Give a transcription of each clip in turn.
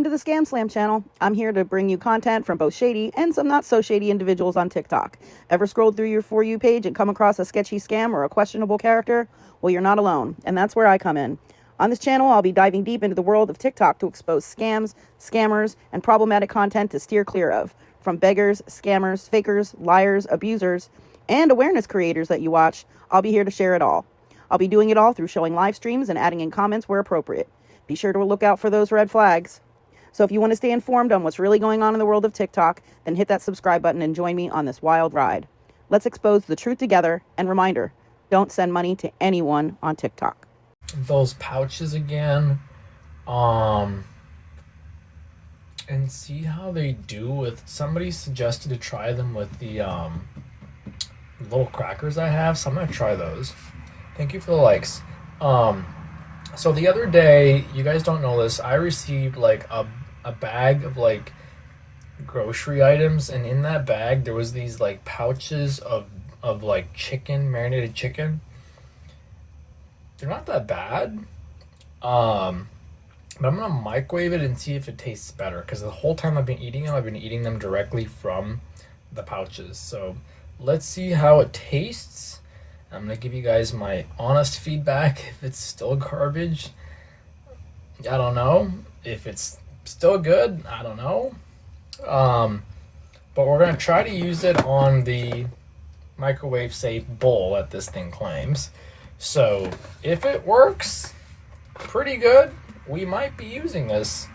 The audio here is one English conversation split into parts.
to the ScamSlam channel. I'm here to bring you content from both shady and some not so shady individuals on TikTok. Ever scrolled through your For You page and come across a sketchy scam or a questionable character? Well, you're not alone, and that's where I come in. On this channel, I'll be diving deep into the world of TikTok to expose scams, scammers, and problematic content to steer clear of. From beggars, scammers, fakers, liars, abusers, and awareness creators that you watch, I'll be here to share it all. I'll be doing it all through showing live streams and adding in comments where appropriate. Be sure to look out for those red flags. So if you want to stay informed on what's really going on in the world of TikTok, then hit that subscribe button and join me on this wild ride. Let's expose the truth together, and reminder, don't send money to anyone on TikTok. Those pouches again, and see how they do with, somebody suggested to try them with the little crackers I have, so I'm gonna try those. Thank you for the likes. So the other day, you guys don't know this, I received like a bag of like grocery items, and in that bag there was these like pouches of like chicken, marinated chicken. They're not that bad, but I'm gonna microwave it and see if it tastes better, because the whole time I've been eating them, I've been eating them directly from the pouches. So let's see how it tastes. I'm gonna give you guys my honest feedback. If it's still garbage, I don't know. If it's still good, I don't know. But we're gonna try to use it on the microwave safe bowl that this thing claims. So if it works pretty good, we might be using this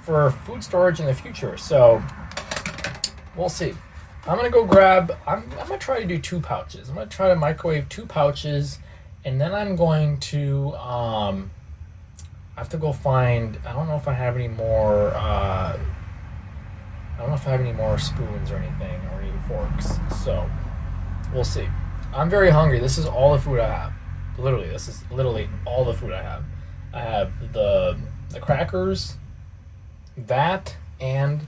for food storage in the future. So we'll see. I'm gonna go grab, I'm gonna try to do 2 pouches. I'm gonna try to microwave 2 pouches, and then I'm going to I have to go find, I don't know if I have any more spoons or anything, or any forks. So we'll see. I'm very hungry. This is all the food I have. Literally, this is literally all the food I have. I have the crackers, that, and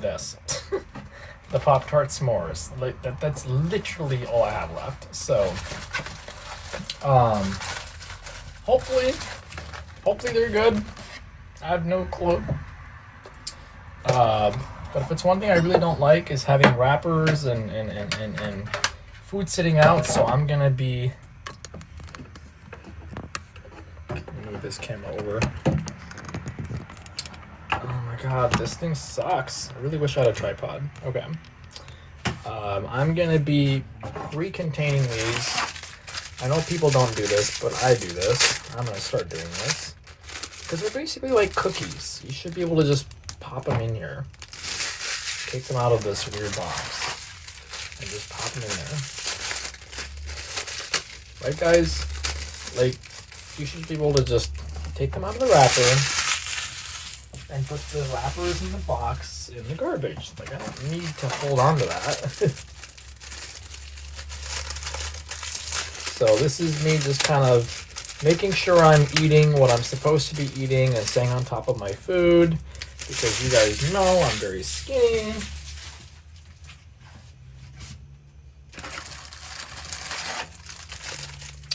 this. The Pop-Tart s'mores. Like that's literally all I have left. So hopefully they're good. I have no clue. But if it's one thing I really don't like, is having wrappers and food sitting out, so I'm gonna be, move this camera over. Oh my god, this thing sucks. I really wish I had a tripod. Okay. I'm gonna be pre-containing these. I know people don't do this, but I do this. I'm gonna start doing this, because they're basically like cookies. You should be able to just pop them in here. Take them out of this weird box and just pop them in there. Right, guys? Like, you should be able to just take them out of the wrapper and put the wrappers in the box in the garbage. Like, I don't need to hold on to that. So this is me just kind of making sure I'm eating what I'm supposed to be eating and staying on top of my food, because you guys know I'm very skinny.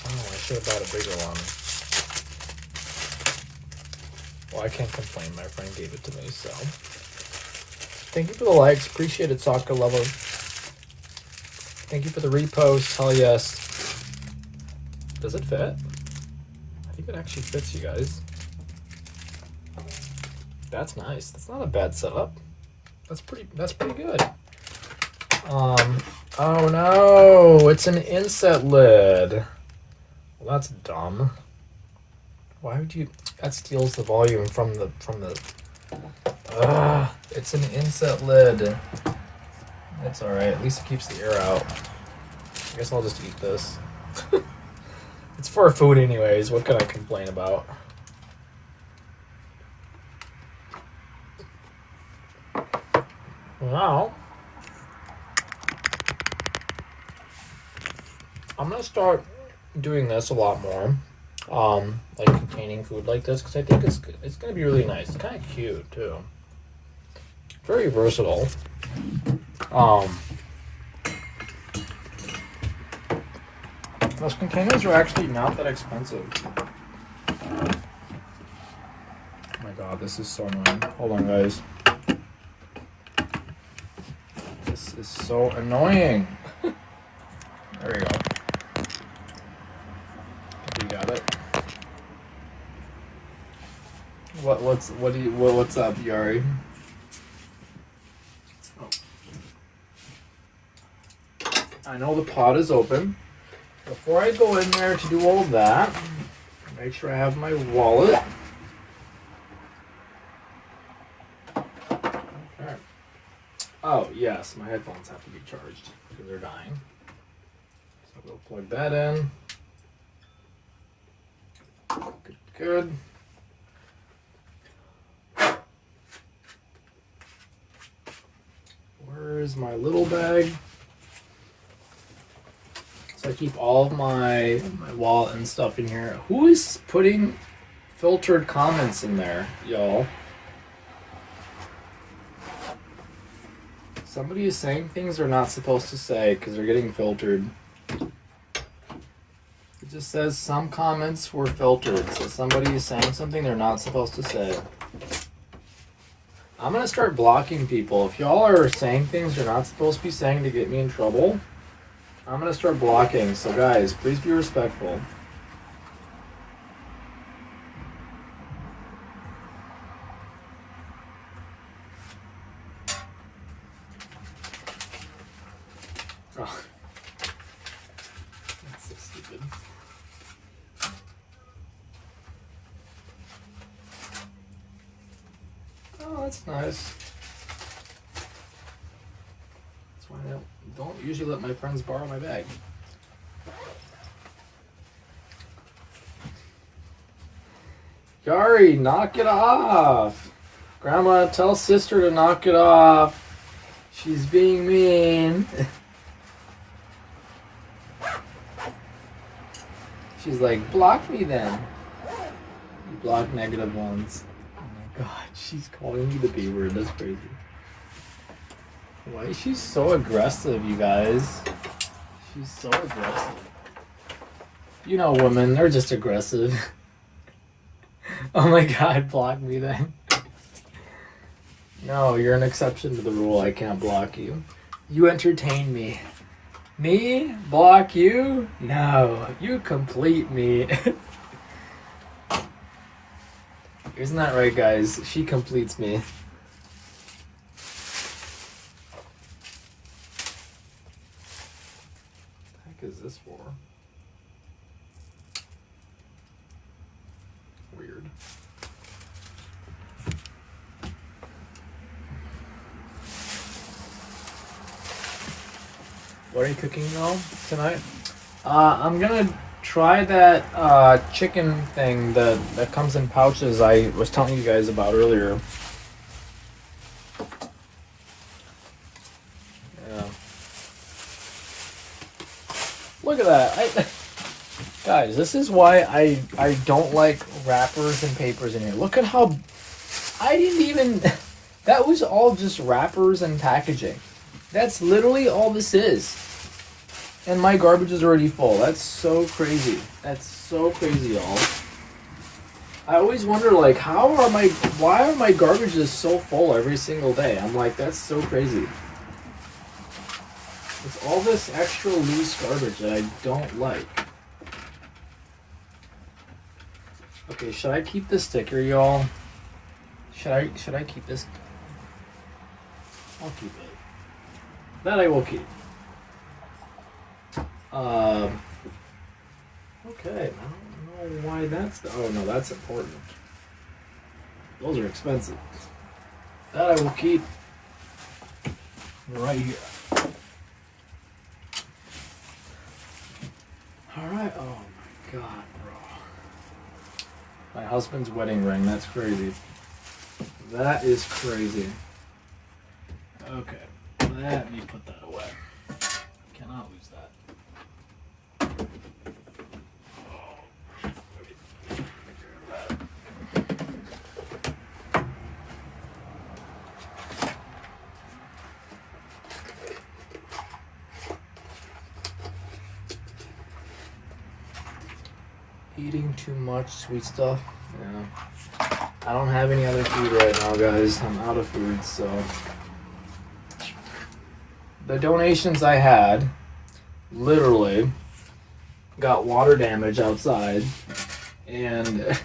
Oh, I should have bought a bigger one. Well, I can't complain. My friend gave it to me, so. Thank you for the likes. Appreciate it, soccer lover. Thank you for the repost. Hell yes. Does it fit? I think it actually fits, you guys. That's nice. That's not a bad setup. That's pretty good. Oh no, it's an inset lid. Well, that's dumb. Why would you, that steals the volume from the it's an inset lid. That's alright, at least it keeps the air out. I guess I'll just eat this. It's for food anyways, what can I complain about? Now, I'm gonna start doing this a lot more, like containing food like this, because I think it's gonna be really nice. It's kind of cute too. Very versatile. Those containers are actually not that expensive. My god, this is so annoying. Hold on, guys. This is so annoying. There we go. You got it. What's up, Yari? Oh. I know the pot is open. Before I go in there to do all that, make sure I have my wallet. Okay. Oh, yes, my headphones have to be charged because they're dying. So we'll plug that in. Good, good. Where's my little bag? So I keep all of my wallet and stuff in here. Who is putting filtered comments in there, y'all? Somebody is saying things they're not supposed to say because they're getting filtered. It just says some comments were filtered. So somebody is saying something they're not supposed to say. I'm gonna start blocking people. If y'all are saying things you're not supposed to be saying to get me in trouble, I'm gonna start blocking. So guys, please be respectful. Oh. That's so stupid. Oh, that's nice. That's why I don't usually let my friends borrow my bag. Yari, knock it off. Grandma, tell sister to knock it off. She's being mean. She's like, block me then. You block negative ones. Oh my god, she's calling me the B word. That's crazy. Why is she so aggressive, you guys? She's so aggressive. You know women, they're just aggressive. Oh my god, block me then. No, you're an exception to the rule. I can't block you. You entertain me. Me? Block you? No, you complete me. Isn't that right, guys? She completes me. What the heck is this for? Weird. What are you cooking though tonight? I'm gonna try that chicken thing that comes in pouches I was telling you guys about earlier. Yeah. Look at that. Guys, this is why I don't like wrappers and papers in here. Look at how I didn't even that was all just wrappers and packaging. That's literally all this is. And my garbage is already full. That's so crazy. That's so crazy, y'all. I always wonder, like, why are my garbages so full every single day? I'm like, that's so crazy. It's all this extra loose garbage that I don't like. Okay, should I keep this sticker, y'all? Should I keep this? I'll keep it. That I will keep. Okay, I don't know why that's oh no, that's important. Those are expensive. That I will keep right here. Alright, oh my god, bro. My husband's wedding ring, that's crazy. That is crazy. Okay. Let me put that away. Cannot lose that. Eating too much sweet stuff. Yeah. I don't have any other food right now, guys. I'm out of food, so. The donations I had literally got water damage outside, and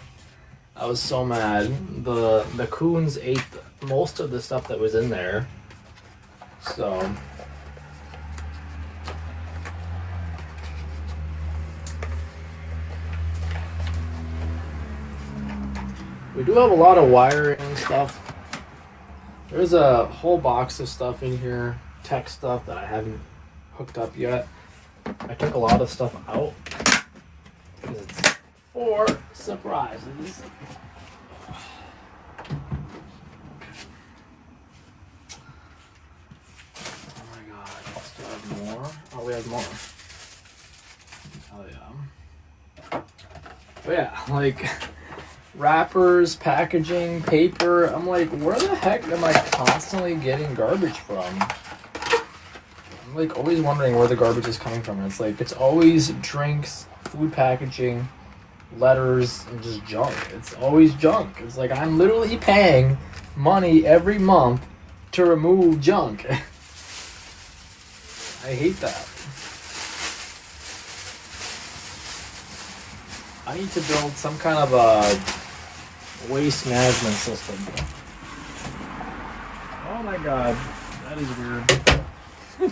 I was so mad. The coons ate most of the stuff that was in there, so. We do have a lot of wiring and stuff. There's a whole box of stuff in here, tech stuff that I haven't hooked up yet. I took a lot of stuff out because it's for surprises. Oh my god, I still have more. Oh, we have more. Oh yeah. But yeah, like wrappers, packaging, paper. I'm like, where the heck am I constantly getting garbage from? I'm like always wondering where the garbage is coming from. It's like it's always drinks, food packaging, letters, and just junk. It's always junk. It's like I'm literally paying money every month to remove junk. I hate that. I need to build some kind of a waste management system. Oh my god, that is weird.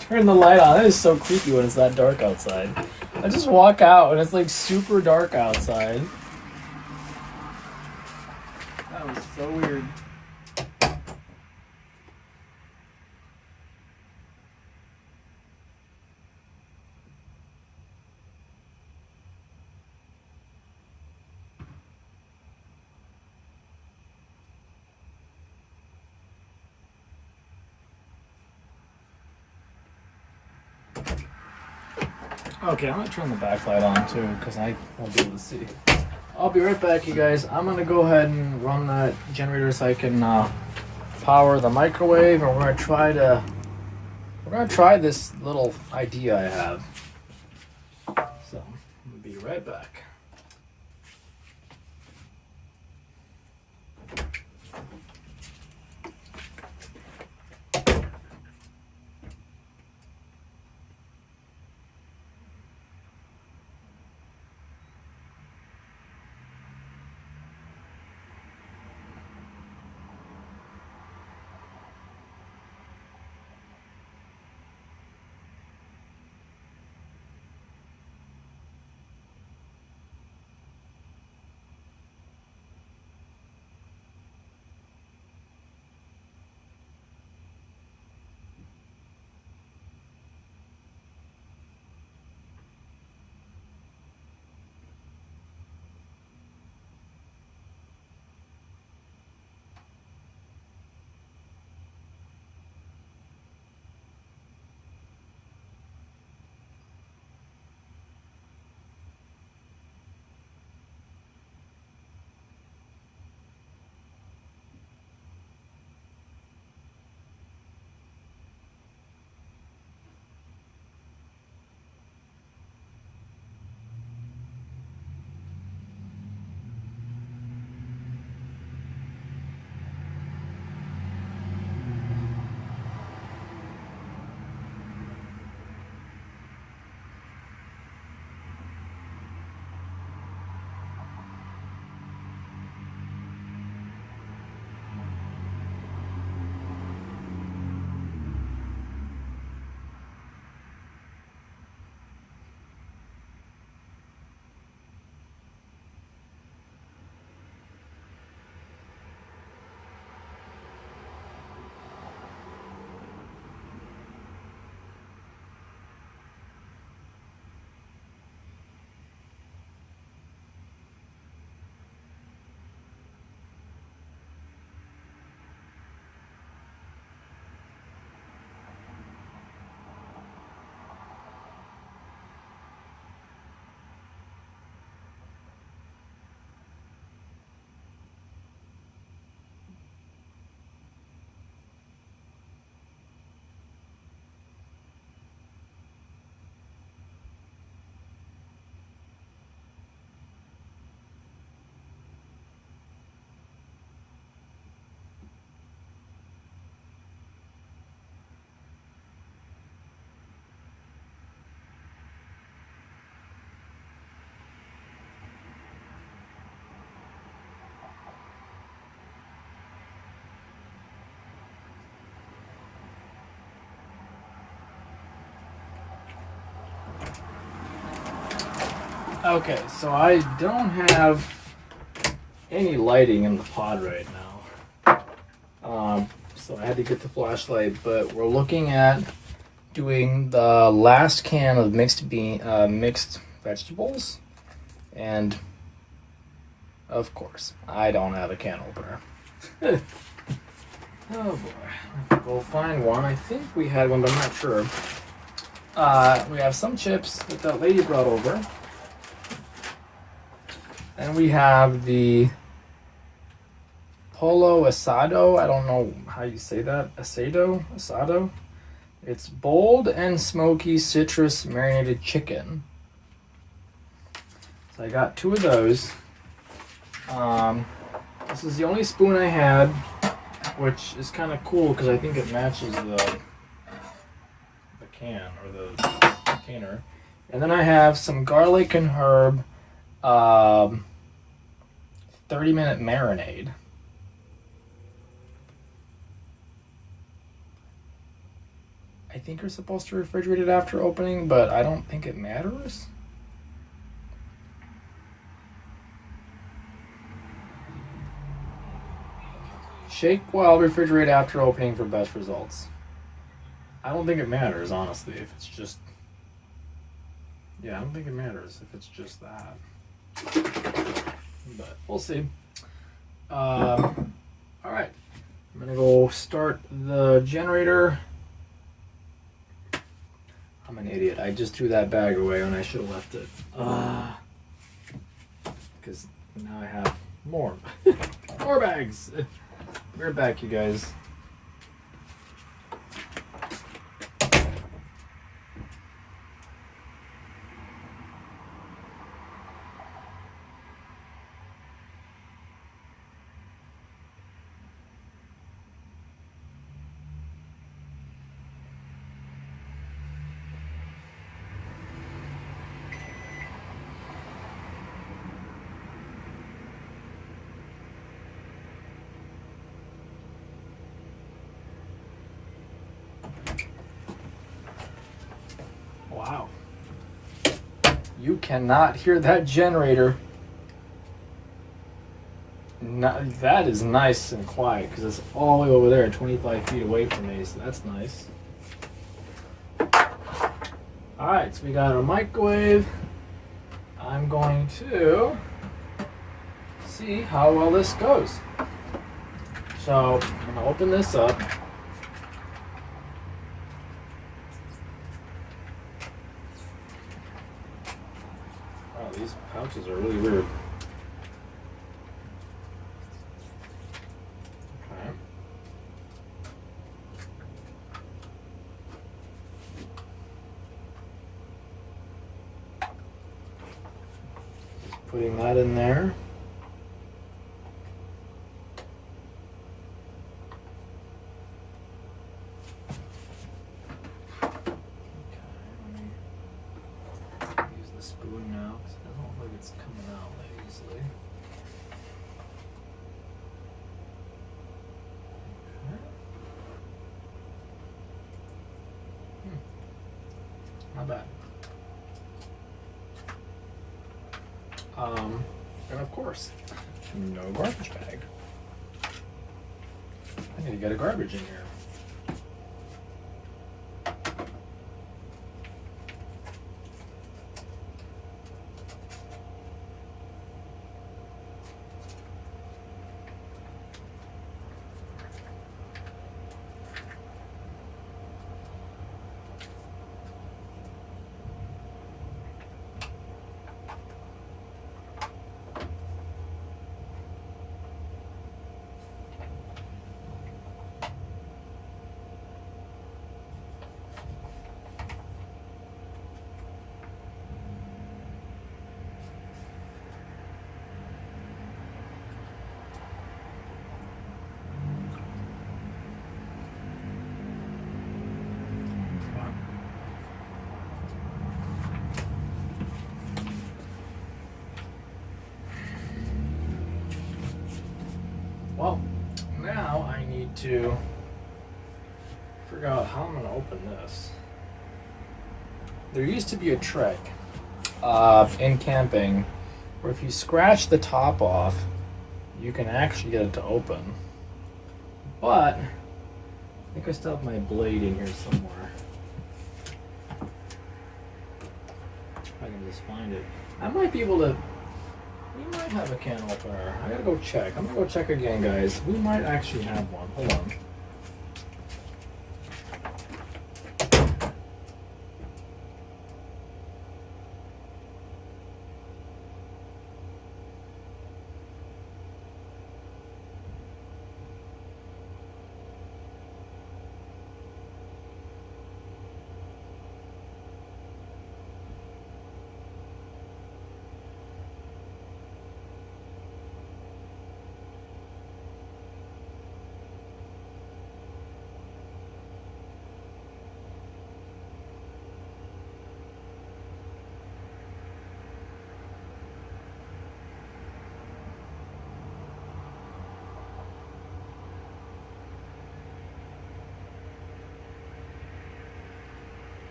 Turn the light on. That is so creepy when it's that dark outside. I just walk out and it's like super dark outside. That was so weird. Okay, I'm gonna turn the backlight on too because I won't be able to see. I'll be right back, you guys. I'm gonna go ahead and run that generator so I can power the microwave, and we're gonna try this little idea I have. So I'm gonna be right back. Okay, so I don't have any lighting in the pod right now. So I had to get the flashlight, but we're looking at doing the last can of mixed vegetables, and of course, I don't have a can opener. Oh boy, we'll find one. I think we had one, but I'm not sure. We have some chips that lady brought over. And we have the Polo Asado. I don't know how you say that. Asado. It's bold and smoky citrus marinated chicken. So I got 2 of those. This is the only spoon I had, which is kind of cool because I think it matches the can or the container. And then I have some garlic and herb 30-minute marinade. I think you're supposed to refrigerate it after opening, but I don't think it matters. Shake while refrigerate after opening for best results. I don't think it matters, honestly, if it's just... Yeah, I don't think it matters if it's just that. But we'll see. Alright. I'm gonna go start the generator. I'm an idiot. I just threw that bag away when I should have left it. Because now I have more. More bags. We're back, you guys. Wow. You cannot hear that generator. That is nice and quiet because it's all the way over there, 25 feet away from me, so that's nice. Alright, so we got our microwave. I'm going to see how well this goes. So I'm going to open this up. Wow, these pouches are really weird. Okay. Just putting that in there. Spoon now, because it doesn't look like it's coming out that easily. Okay. Not bad. And of course, no garbage bag. I need to get a garbage in here. Well, now I need to figure out how I'm going to open this. There used to be a trick. in camping, where if you scratch the top off, you can actually get it to open. But I think I still have my blade in here somewhere. If I can just find it. I might be able to. We might have a can opener. I gotta go check. I'm gonna go check again, guys. We might actually have one. Hold on.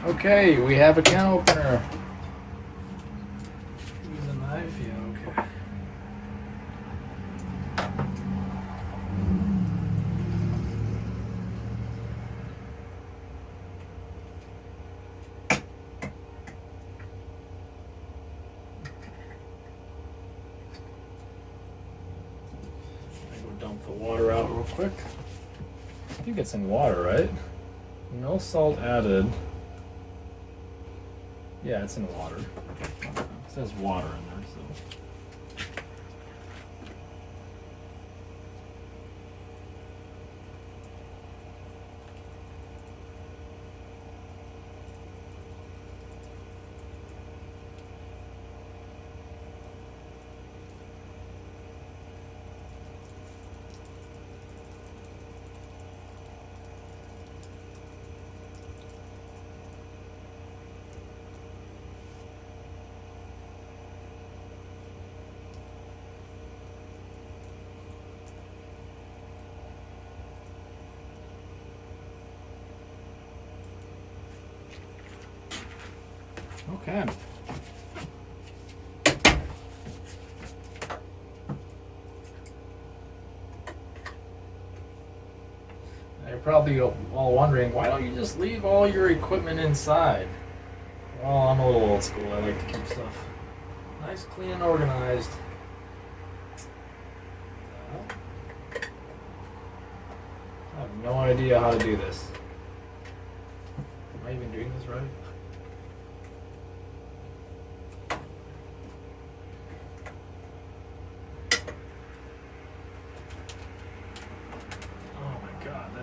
Okay, we have a can opener. Use a knife, yeah, okay. I go dump the water out real quick. I think it's in water, right? No salt added. Yeah, it's in water. It says water in there, so. Okay. You're probably all wondering, why don't you just leave all your equipment inside? Well, I'm a little old school. I like to keep stuff nice, clean, and organized. I have no idea how to do this. Am I even doing this right?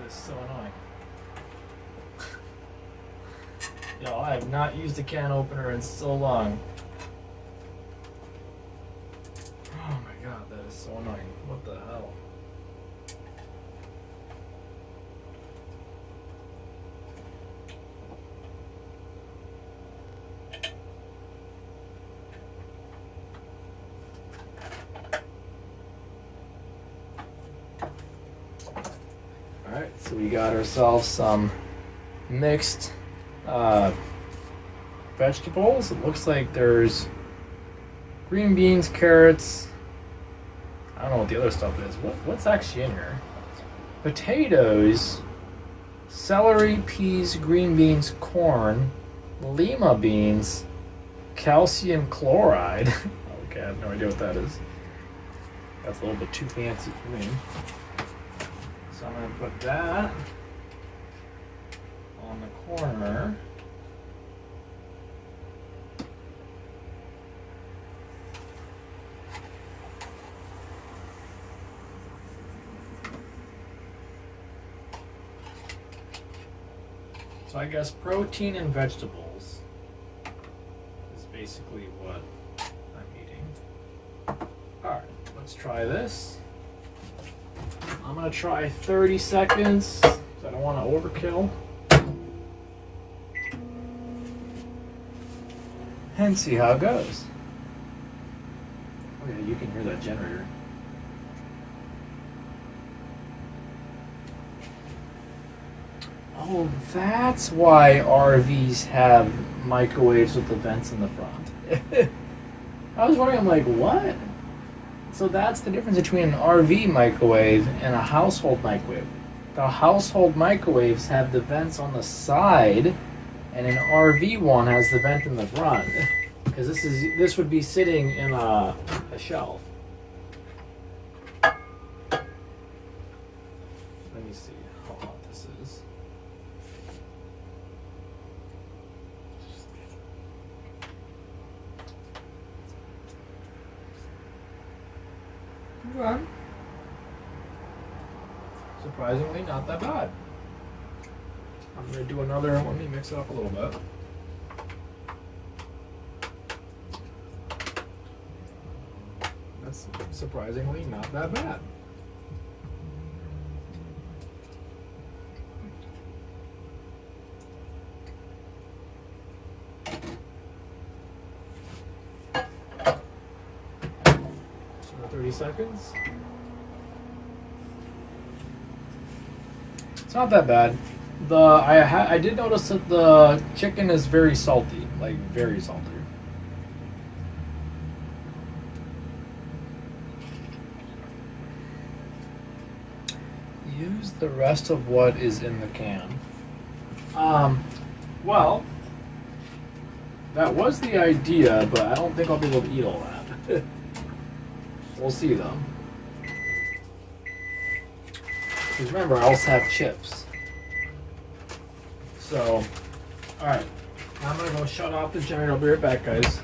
So annoying. Yo, I have not used a can opener in so long. Oh my god, that is so annoying. What the hell? Alright, so we got ourselves some mixed vegetables. It looks like there's green beans, carrots. I don't know what the other stuff is. What's actually in here? Potatoes, celery, peas, green beans, corn, lima beans, calcium chloride. Okay, I have no idea what that is. That's a little bit too fancy for me. So I'm going to put that on the corner. So I guess protein and vegetables is basically what I'm eating. Alright, let's try this. I'm gonna try 30 seconds, because I don't want to overkill. And see how it goes. Oh yeah, you can hear that generator. Oh, that's why RVs have microwaves with the vents in the front. I was wondering, I'm like, what? So that's the difference between an RV microwave and a household microwave. The household microwaves have the vents on the side, and an RV one has the vent in the front. Because this would be sitting in a shelf. Let me see how hot this is. Okay. Surprisingly, not that bad. I'm gonna do another. Let me mix it up a little bit. That's surprisingly not that bad. So 30 seconds. It's not that bad. I did notice that the chicken is very salty, like very salty. Use the rest of what is in the can. Well, that was the idea, but I don't think I'll be able to eat all that. We'll see though. Because remember, I also have chips. So, alright. I'm gonna go shut off the generator. I'll be right back, guys.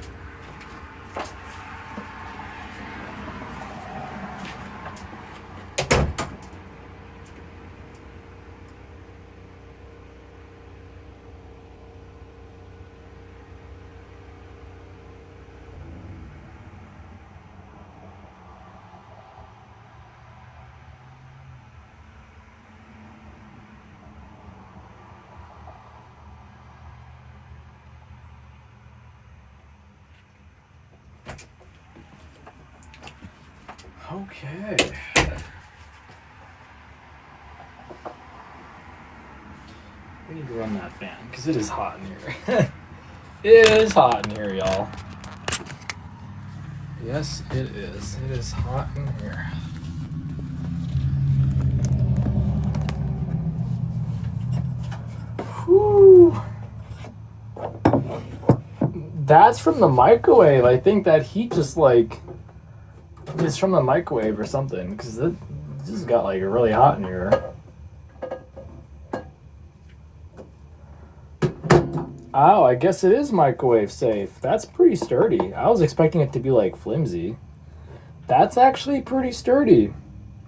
Okay. We need to run that fan because it is hot in here. It is hot in here, y'all. Yes, it is. It is hot in here. Whew. That's from the microwave. I think that heat just like is from the microwave or something because it just got like really hot in here. Oh, I guess it is microwave safe. That's pretty sturdy. I was expecting it to be like flimsy. That's actually pretty sturdy.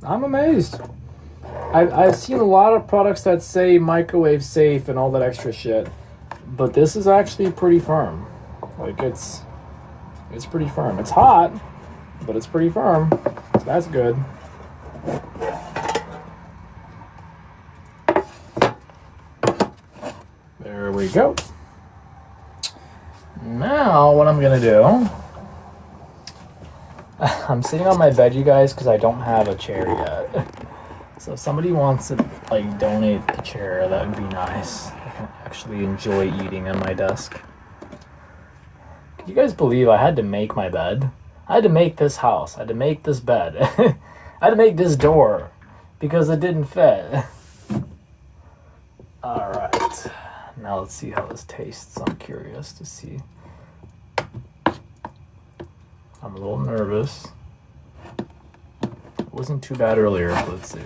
I'm amazed. I've seen a lot of products that say microwave safe and all that extra shit, but this is actually pretty firm. Like it's pretty firm. It's hot, but it's pretty firm. So that's good. There we go. Now what I'm gonna do, I'm sitting on my bed, you guys, because I don't have a chair yet. So if somebody wants to like donate the chair, that would be nice. I can actually enjoy eating on my desk. Can you guys believe I had to make my bed? I had to make this house. I had to make this bed. I had to make this door because it didn't fit. All right. Now let's see how this tastes. I'm curious to see. I'm a little nervous. It wasn't too bad earlier, but let's see.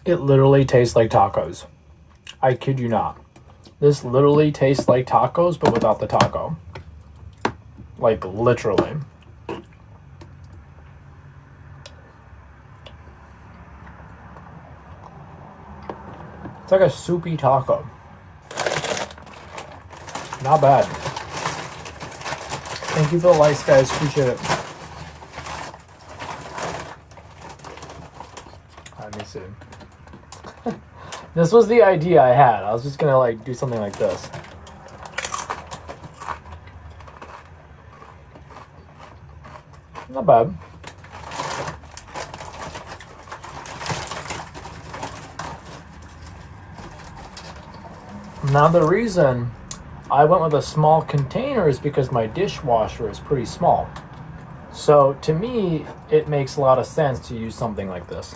It literally tastes like tacos. I kid you not. This literally tastes like tacos, but without the taco. Like, literally. It's like a soupy taco. Not bad. Thank you for the likes, guys. Appreciate it. Let me see. This was the idea I had. I was just gonna like do something like this. Not not bad. Now the reason I went with a small container is because my dishwasher is pretty small. So to me, it makes a lot of sense to use something like this.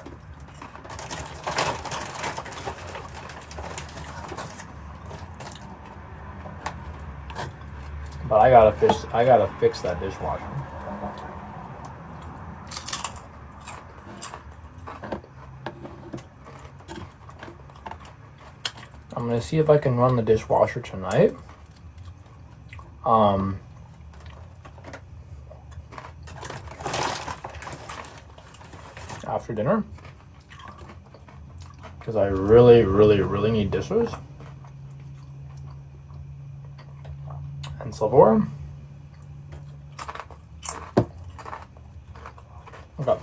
But I gotta fix that dishwasher. I'm gonna see if I can run the dishwasher tonight. After dinner, because I really need dishes and silverware. Okay,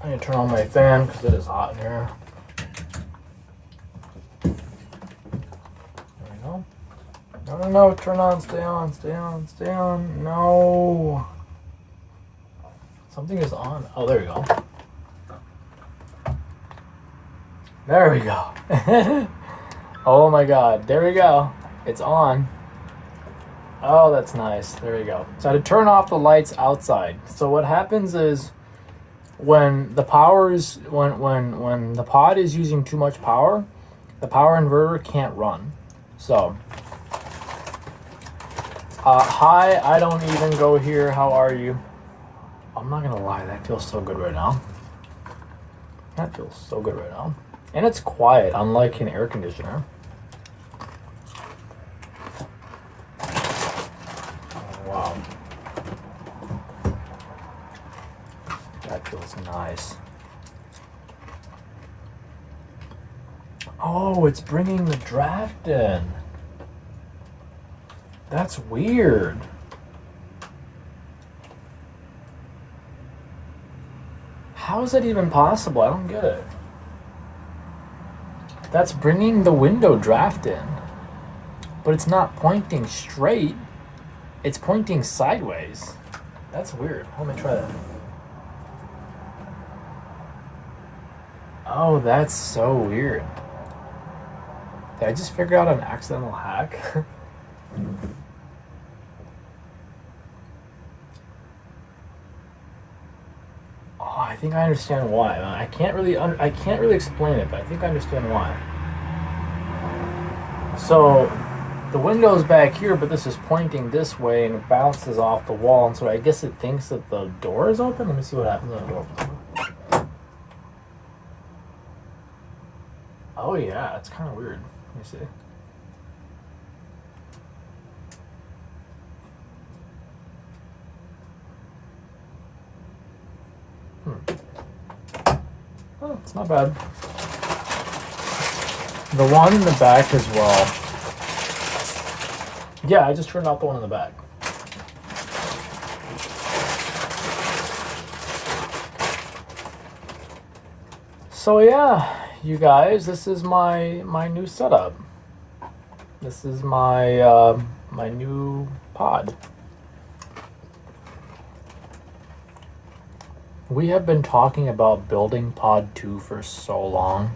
I need to turn on my fan because it is hot in here. There we go. No, turn on, stay on. No. Something is on. Oh, there we go. There we go. Oh my god. There we go. It's on. Oh, that's nice. There we go. So I had to turn off the lights outside. So what happens is when the power is when the pod is using too much power, the power inverter can't run. So hi, I don't even go here. How are you? I'm not gonna lie, that feels so good right now. That feels so good right now. And it's quiet, unlike an air conditioner. Oh, wow. That feels nice. Oh, it's bringing the draft in. That's weird. How is that even possible? I don't get it. That's bringing the window draft in. But it's not pointing straight. It's pointing sideways. That's weird. Let me try that. Oh, that's so weird. Did I just figure out an accidental hack? I think I understand why. I can't really explain it, but I think I understand why. So the window's back here, but this is pointing this way and it bounces off the wall, and so I guess it thinks that the door is open. Let me see what happens when the door opens. Oh yeah, it's kind of weird. Let me see. Oh, it's not bad. The one in the back as well. Yeah, I just turned off the one in the back. So yeah, you guys, this is my new setup. This is my my new pod. We have been talking about building Pod 2 for so long.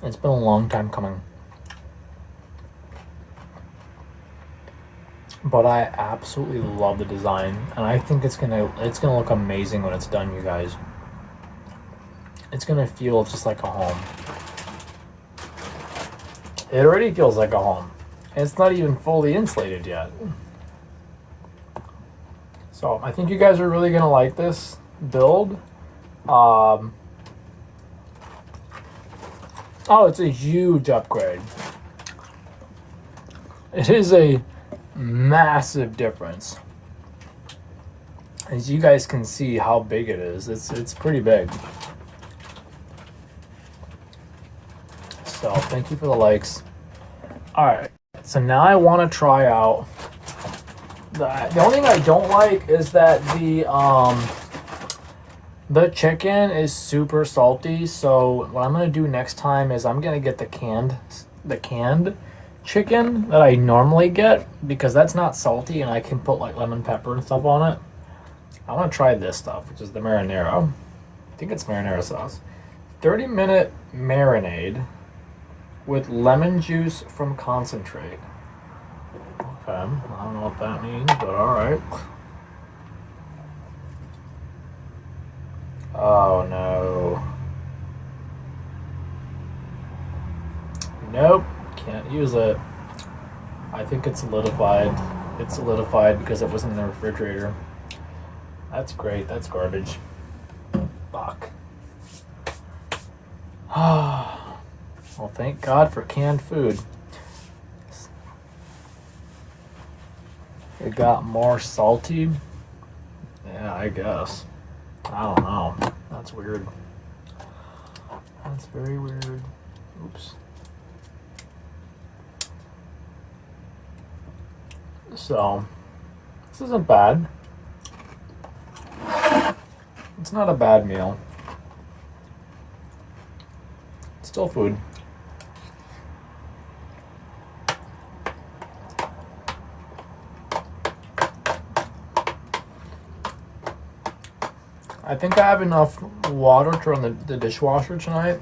It's been a long time coming. But I absolutely love the design, and I think it's gonna look amazing when it's done, you guys. It's gonna feel just like a home. It already feels like a home. And it's not even fully insulated yet. So I think you guys are really gonna like this build. Oh, it's a huge upgrade. It is a massive difference. As you guys can see how big it is. It's pretty big. So thank you for the likes. Alright, so now I want to try out the only thing I don't like is that the chicken is super salty. So what I'm gonna do next time is I'm gonna get the canned chicken that I normally get, because that's not salty and I can put like lemon pepper and stuff on it. I want to try this stuff, which is the marinara. I think it's marinara sauce. 30-minute marinade with lemon juice from concentrate. Okay, I don't know what that means, but alright. Oh no. Nope, can't use it. I think it's solidified. It's solidified because it wasn't in the refrigerator. That's great, that's garbage. Fuck. Well, thank God for canned food. It got more salty. Yeah, I guess. I don't know. That's weird. That's very weird. Oops. So, this isn't bad. It's not a bad meal. It's still food. I think I have enough water to run the dishwasher tonight.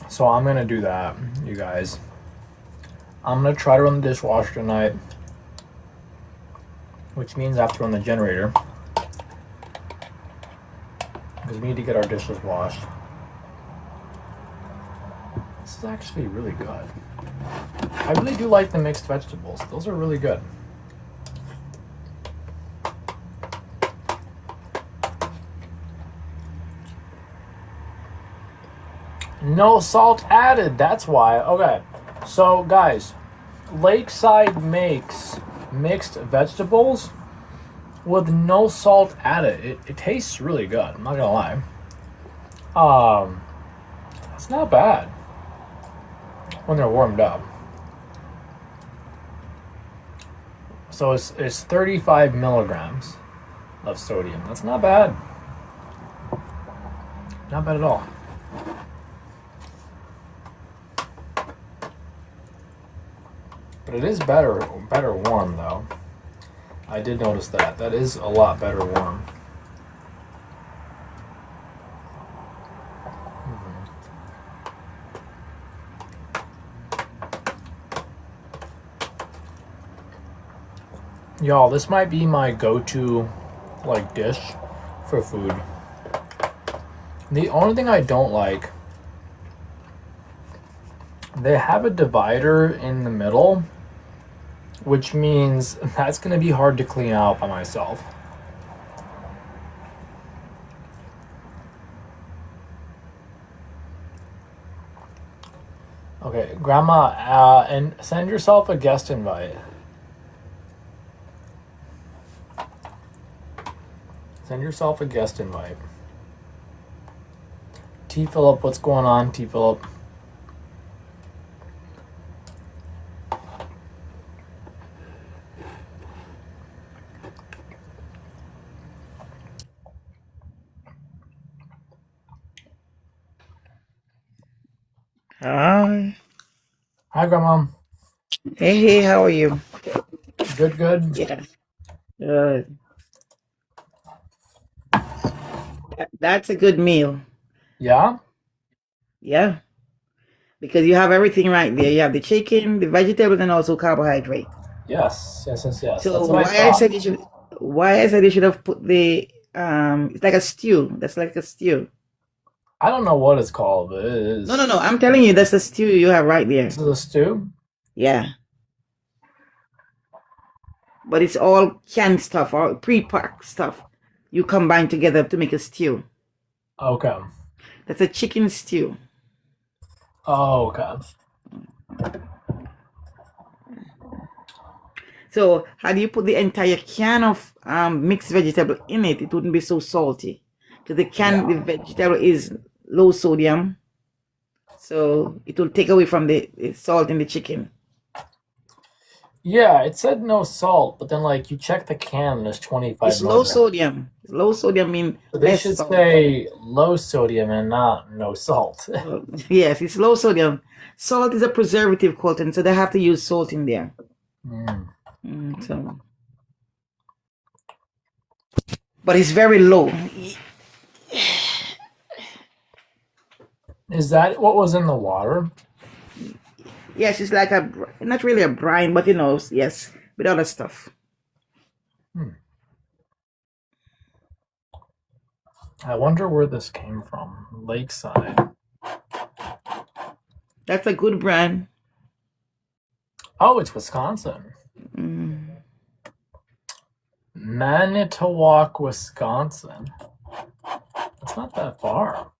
So I'm going to do that, you guys. I'm going to try to run the dishwasher tonight, which means I have to run the generator, because we need to get our dishes washed. This is actually really good. I really do like the mixed vegetables. Those are really good. No salt added, that's why. Okay, so guys, Lakeside makes mixed vegetables with no salt added. It tastes really good, I'm not gonna lie. It's not bad when they're warmed up. So it's 35 milligrams of sodium. That's not bad. Not bad at all. But it is better warm though. I did notice that. That is a lot better warm. Y'all, this might be my go-to like dish for food. The only thing I don't like, they have a divider in the middle, which means that's going to be hard to clean out by myself. Okay, Grandma, and send yourself a guest invite. Send yourself a guest invite. T. Phillip, what's going on, T. Phillip? Hi. Hi, Grandma. Hey, how are you? Good, good. Yeah. Good. That's a good meal. Yeah? Yeah. Because you have everything right there. You have the chicken, the vegetables, and also carbohydrate. Yes. That's So what I thought. why I said you should have put the it's like a stew. That's like a stew. I don't know what it's called, but it is. No. I'm telling you, that's a stew you have right there. This is a stew? Yeah. But it's all canned stuff, all pre-packed stuff. You combine together to make a stew. Okay. That's a chicken stew. Oh, okay. So had you put the entire can of mixed vegetable in it, it wouldn't be so salty. Because the vegetable is low sodium, so it will take away from the salt in the chicken. Yeah, it said no salt, but then like you check the can and there's 25 It's low milligrams. sodium. Low sodium mean So they less should salt. say low sodium and not no salt. Yes, it's low sodium. Salt is a preservative, Colton, so they have to use salt in there. Mm. So, but it's very low. Is that what was in the water? Yes, it's like a not really a brine, but yes, with other stuff. Hmm. I wonder where this came from. Lakeside. That's a good brand. Oh, it's Wisconsin. Manitowoc, Wisconsin. It's not that far.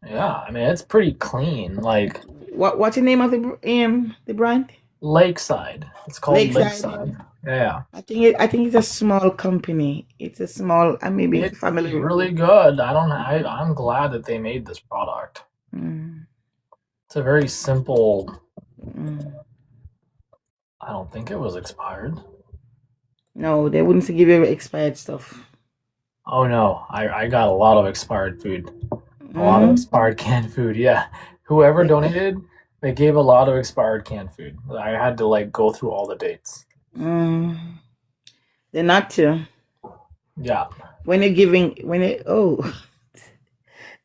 Yeah, I mean it's pretty clean. Like What's the name of the brand? Lakeside. It's called Lakeside. Yeah. I think it's a small company. It's a small, maybe It's family. really good. I'm glad that they made this product. It's a very simple. I don't think it was expired. No, they wouldn't give you expired stuff. Oh no, I got a lot of expired food. A lot of expired canned food, yeah. Whoever donated, they gave a lot of expired canned food. I had to like go through all the dates. They're not to. Yeah. When you're giving,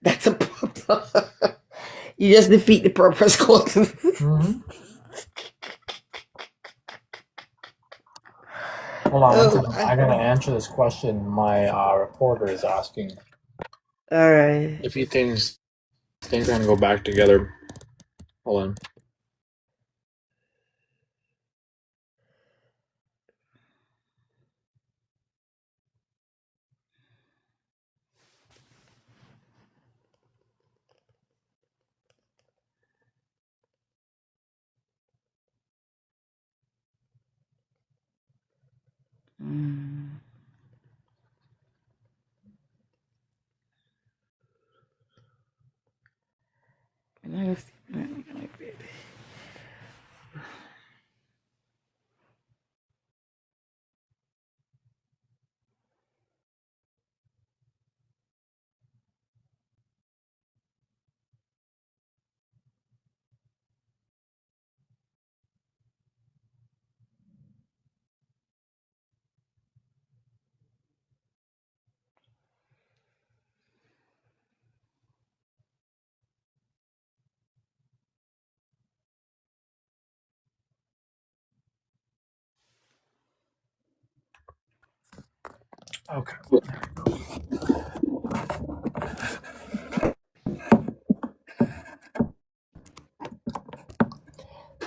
that's a problem. You just defeat the purpose, Colton. Hold on, I'm gonna answer this question my reporter is asking. All right. If he thinks things are gonna go back together. Hold on. Okay.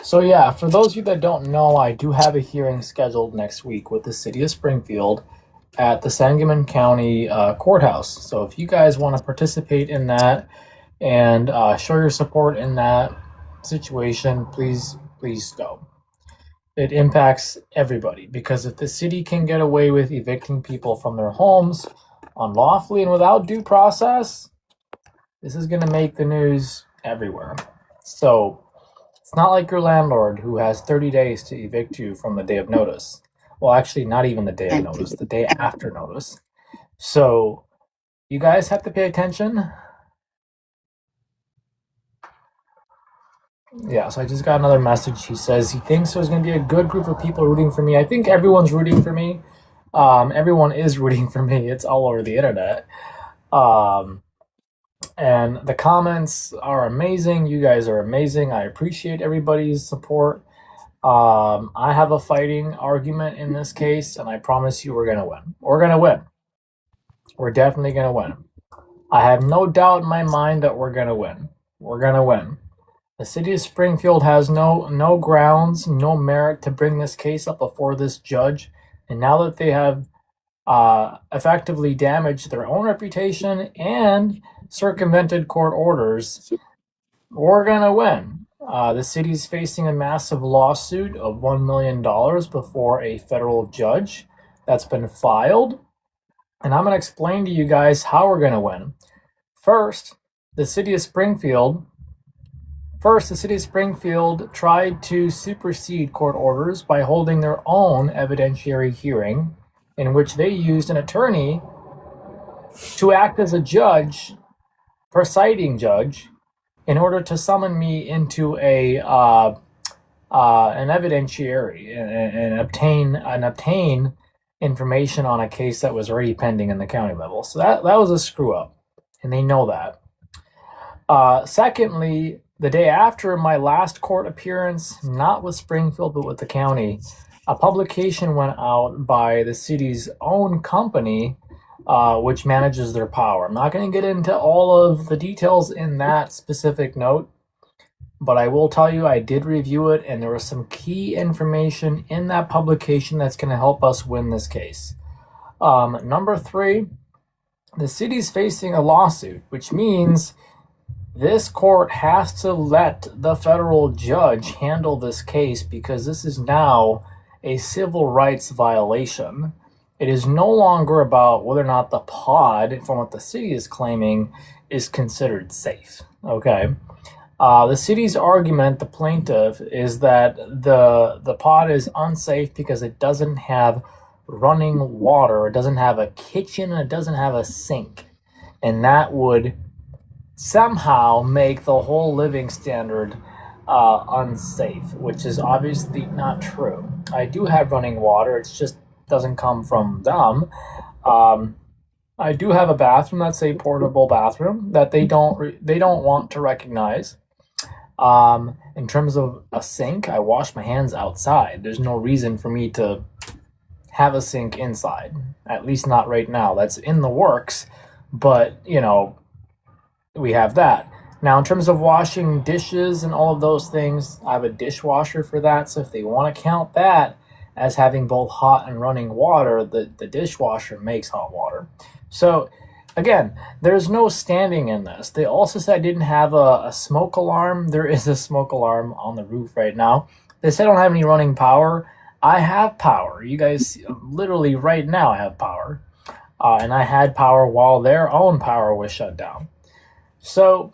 So yeah, for those of you that don't know, I do have a hearing scheduled next week with the city of Springfield at the Sangamon County Courthouse. So if you guys want to participate in that and show your support in that situation, please go. It impacts everybody because if the city can get away with evicting people from their homes unlawfully and without due process, this is going to make the news everywhere. So it's not like your landlord who has 30 days to evict you from the day of notice. Well, actually, not even the day of notice, the day after notice. So you guys have to pay attention. Yeah, so I just got another message. He says he thinks there's going to be a good group of people rooting for me. I think everyone's rooting for me. Everyone is rooting for me. It's all over the internet. And the comments are amazing. You guys are amazing. I appreciate everybody's support. I have a fighting argument in this case, and I promise you we're going to win. We're going to win. We're definitely going to win. I have no doubt in my mind that we're going to win. We're going to win. The city of Springfield has no grounds, no merit to bring this case up before this judge. And now that they have effectively damaged their own reputation and circumvented court orders, we're going to win. The city's facing a massive lawsuit of $1 million before a federal judge that's been filed. And I'm going to explain to you guys how we're going to win. First, the city of Springfield First, the city of Springfield tried to supersede court orders by holding their own evidentiary hearing in which they used an attorney to act as a judge, presiding judge, in order to summon me into an evidentiary and obtain information on a case that was already pending in the county level. So that was a screw up, and they know that. Secondly, the day after my last court appearance, not with Springfield but with the county, a publication went out by the city's own company, which manages their power. I'm not going to get into all of the details in that specific note, but I will tell you I did review it, and there was some key information in that publication that's going to help us win this case. Number 3, the city's facing a lawsuit, which means this court has to let the federal judge handle this case because this is now a civil rights violation. It is no longer about whether or not the pod, from what the city is claiming, is considered safe. Okay. The city's argument, the plaintiff, is that the pod is unsafe because it doesn't have running water, it doesn't have a kitchen, and it doesn't have a sink. And that would somehow make the whole living standard unsafe, which is obviously not true. I do have running water, it just doesn't come from them. I do have a bathroom that's a portable bathroom that they don't want to recognize. In terms of a sink, I wash my hands outside. There's no reason for me to have a sink inside, at least not right now. That's in the works, but we have that. Now, in terms of washing dishes and all of those things, I have a dishwasher for that. So if they want to count that as having both hot and running water, the dishwasher makes hot water. So again, there's no standing in this. They also said I didn't have a smoke alarm. There is a smoke alarm on the roof right now. They said I don't have any running power. I have power. You guys, literally right now I have power. And I had power while their own power was shut down. So,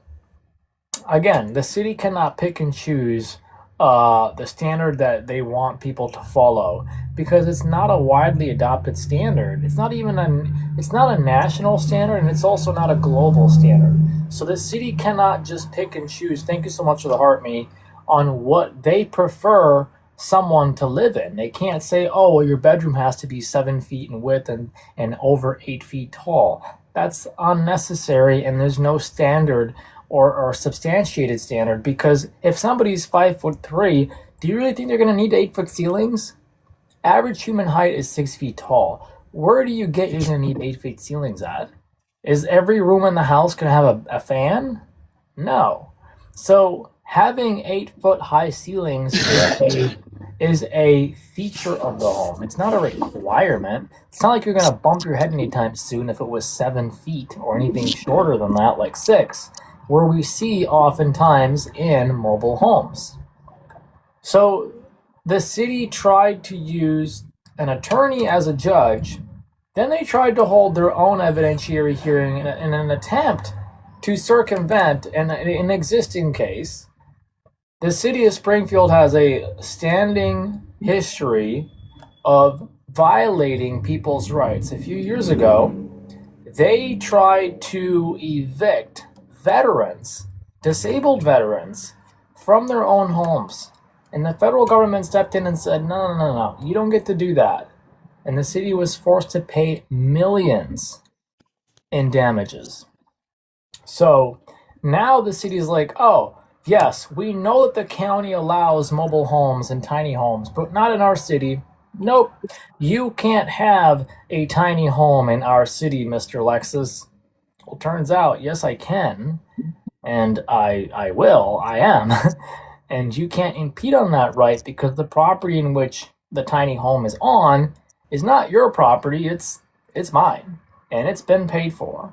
again, the city cannot pick and choose the standard that they want people to follow because it's not a widely adopted standard. It's not a national standard, and it's also not a global standard. So the city cannot just pick and choose, thank you so much for the heart me, on what they prefer someone to live in. They can't say, oh, well, your bedroom has to be 7 feet in width and over 8 feet tall. That's unnecessary, and there's no standard or substantiated standard, because if somebody's 5'3", do you really think they're going to need 8-foot ceilings? Average human height is 6 feet tall. Where do you get you're going to need 8 feet ceilings at? Is every room in the house going to have a fan? No. So having 8-foot high ceilings is a feature of the home. It's not a requirement. It's not like you're going to bump your head anytime soon if it was 7 feet or anything shorter than that, like 6, where we see oftentimes in mobile homes. So the city tried to use an attorney as a judge. Then they tried to hold their own evidentiary hearing in an attempt to circumvent an existing case. The city of Springfield has a standing history of violating people's rights. A few years ago, they tried to evict veterans, disabled veterans, from their own homes. And the federal government stepped in and said, no, you don't get to do that. And the city was forced to pay millions in damages. So now the city is like, oh, yes, we know that the county allows mobile homes and tiny homes, but not in our city. Nope, you can't have a tiny home in our city, Mr. Lexus. Well, turns out, yes, I can, and I will, I am. And you can't impede on that right because the property in which the tiny home is on is not your property, it's mine. And it's been paid for.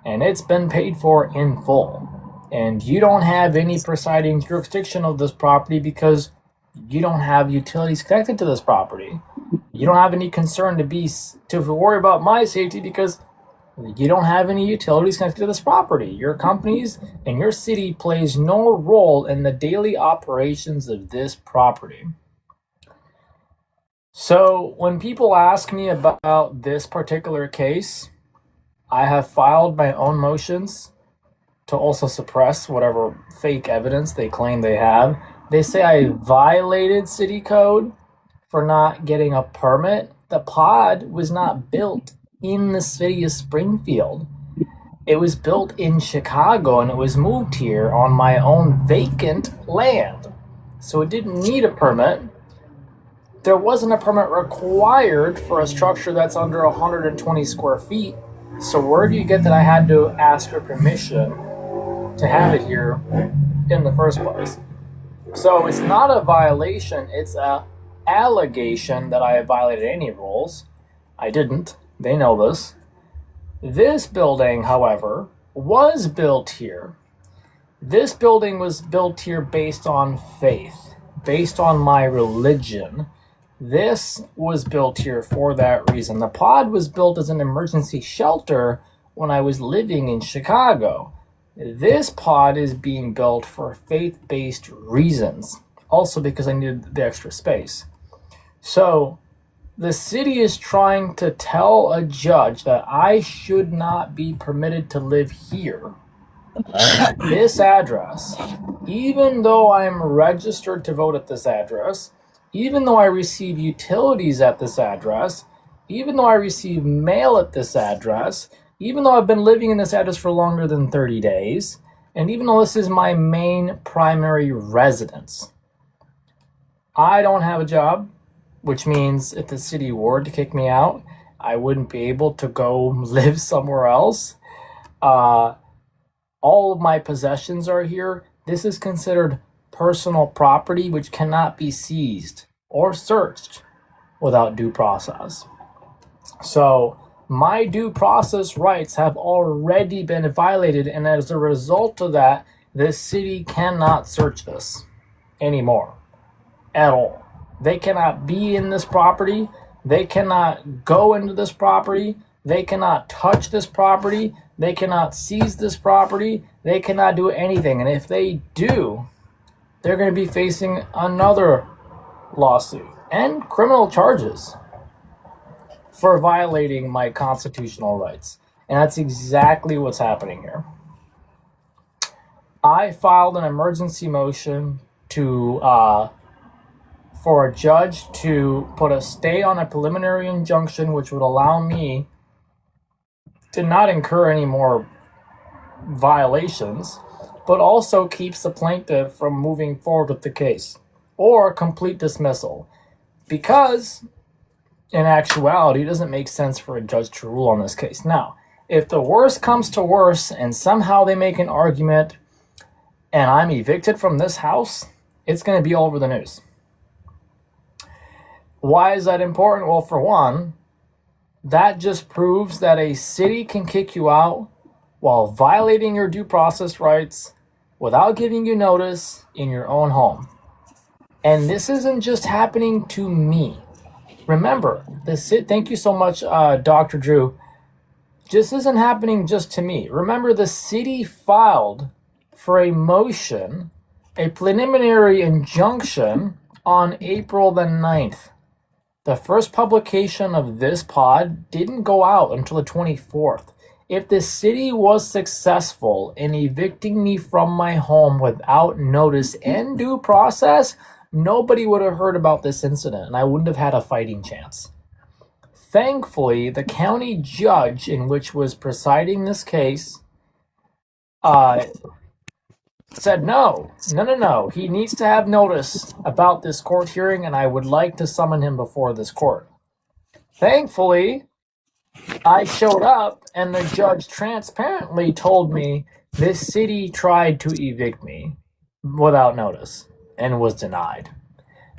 And it's been paid for in full. And you don't have any presiding jurisdiction of this property because you don't have utilities connected to this property. You don't have any concern to worry about my safety because You don't have any utilities connected to this property. Your companies and your city plays no role in the daily operations of this property. So when people ask me about this particular case, I have filed my own motions to also suppress whatever fake evidence they claim they have. They say I violated city code for not getting a permit. The pod was not built in the city of Springfield. It was built in Chicago, and it was moved here on my own vacant land. So it didn't need a permit. There wasn't a permit required for a structure that's under 120 square feet. So where do you get that I had to ask for permission to have it here in the first place? So it's not a violation, it's a allegation that I have violated any rules. I didn't. They know this. This building, however, was built here. This building was built here based on faith, based on my religion. This was built here for that reason. The pod was built as an emergency shelter when I was living in Chicago. This pod is being built for faith-based reasons, also because I needed the extra space. So the city is trying to tell a judge that I should not be permitted to live here at this address, even though I'm registered to vote at this address, even though I receive utilities at this address, even though I receive mail at this address, even though I've been living in this address for longer than 30 days, and even though this is my main primary residence. I don't have a job, which means if the city were to kick me out, I wouldn't be able to go live somewhere else. All of my possessions are here. This is considered personal property, which cannot be seized or searched without due process. So my due process rights have already been violated, and as a result of that, the city cannot search this anymore at all. They cannot be in this property. They cannot go into this property. They cannot touch this property. They cannot seize this property. They cannot do anything. And if they do, they're going to be facing another lawsuit and criminal charges for violating my constitutional rights. And that's exactly what's happening here. I filed an emergency motion to for a judge to put a stay on a preliminary injunction, which would allow me to not incur any more violations, but also keeps the plaintiff from moving forward with the case or complete dismissal. Because in actuality, it doesn't make sense for a judge to rule on this case. Now, if the worst comes to worst and somehow they make an argument and I'm evicted from this house, it's going to be all over the news. Why is that important? Well, for one, that just proves that a city can kick you out while violating your due process rights without giving you notice in your own home. And this isn't just happening to me. Remember, thank you so much, Dr. Drew. This isn't happening just to me. Remember, the city filed for a motion, a preliminary injunction on April the 9th. The first publication of this pod didn't go out until the 24th. If the city was successful in evicting me from my home without notice and due process, nobody would have heard about this incident, and I wouldn't have had a fighting chance. Thankfully, the county judge in which was presiding this case said no. He needs to have notice about this court hearing, and I would like to summon him before this court. Thankfully, I showed up, and the judge transparently told me this city tried to evict me without notice and was denied.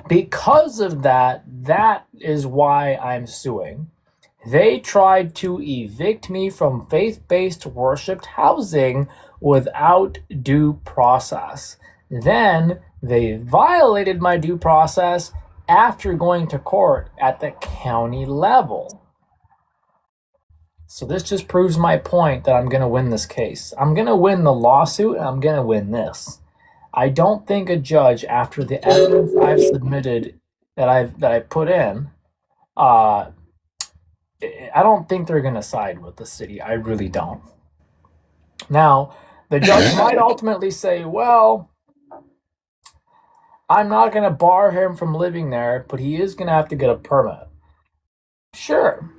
Because of that, that is why I'm suing. They tried to evict me from faith-based worshipped housing without due process. Then they violated my due process after going to court at the county level. So this just proves my point that I'm going to win this case. I'm going to win the lawsuit, and I'm going to win this. I don't think a judge, after the evidence I've submitted that I put in, I don't think they're going to side with the city. I really don't. Now, the judge might ultimately say, well, I'm not going to bar him from living there, but he is going to have to get a permit. Sure,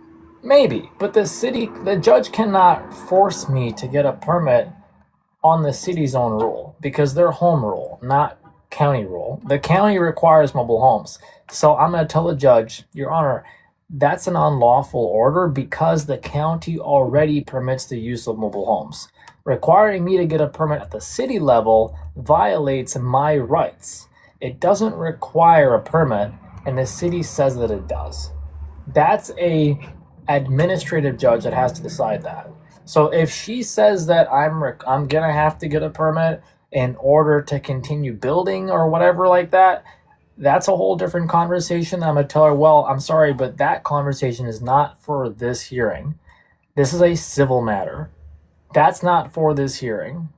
maybe, but the judge cannot force me to get a permit on the city's own rule, because they're home rule, not county rule. The county requires mobile homes. So I'm going to tell the judge, Your Honor, that's an unlawful order because the county already permits the use of mobile homes. Requiring me to get a permit at the city level violates my rights. It doesn't require a permit, and the city says that it does. That's a administrative judge that has to decide that. So if she says that I'm gonna have to get a permit in order to continue building or whatever like that, that's a whole different conversation. I'm gonna tell her, well, I'm sorry, but that conversation is not for this hearing. This is a civil matter. That's not for this hearing.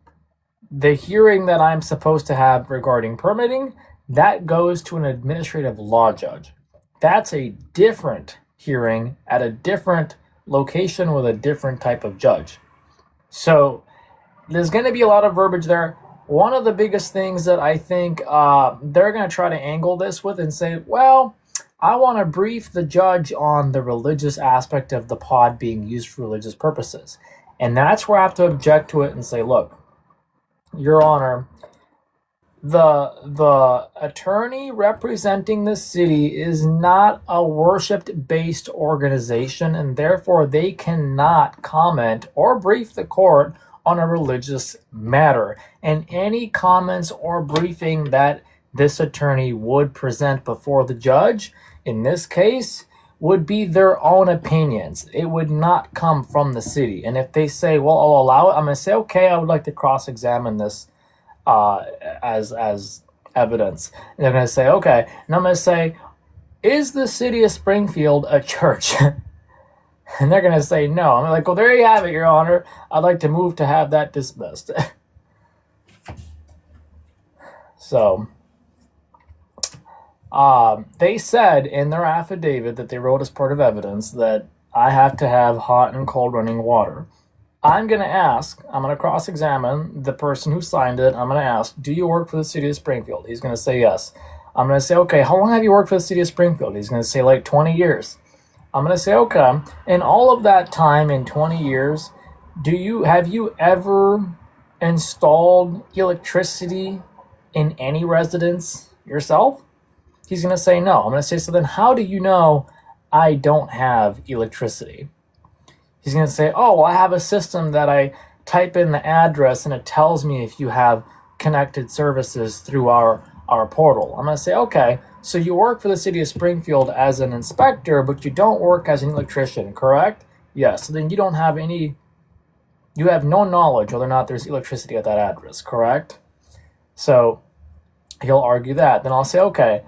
The hearing that I'm supposed to have regarding permitting, that goes to an administrative law judge. That's a different hearing at a different location with a different type of judge. So there's going to be a lot of verbiage there. One of the biggest things that I think they're going to try to angle this with and say, well, I want to brief the judge on the religious aspect of the pod being used for religious purposes. And that's where I have to object to it and say, look, Your Honor, the attorney representing the city is not a worship-based organization, and therefore they cannot comment or brief the court on a religious matter. And any comments or briefing that this attorney would present before the judge, in this case, would be their own opinions. It would not come from the city. And if they say, well, I'll allow it, I'm going to say, okay, I would like to cross-examine this as evidence. And they're going to say, okay. And I'm going to say, is the city of Springfield a church? And they're going to say no. I'm like, well, there you have it, Your Honor. I'd like to move to have that dismissed. So, they said in their affidavit that they wrote as part of evidence that I have to have hot and cold running water. I'm going to cross-examine the person who signed it. I'm going to ask, do you work for the city of Springfield? He's going to say yes. I'm going to say, okay, how long have you worked for the city of Springfield? He's going to say like 20 years. I'm going to say, okay, in all of that time, in 20 years, have you ever installed electricity in any residence yourself? He's going to say no. I'm going to say, so then how do you know I don't have electricity? He's going to say, oh, well, I have a system that I type in the address and it tells me if you have connected services through our portal. I'm going to say, okay, so you work for the city of Springfield as an inspector, but you don't work as an electrician, correct? Yes. So then you have no knowledge whether or not there's electricity at that address, correct? So he'll argue that. Then I'll say, okay,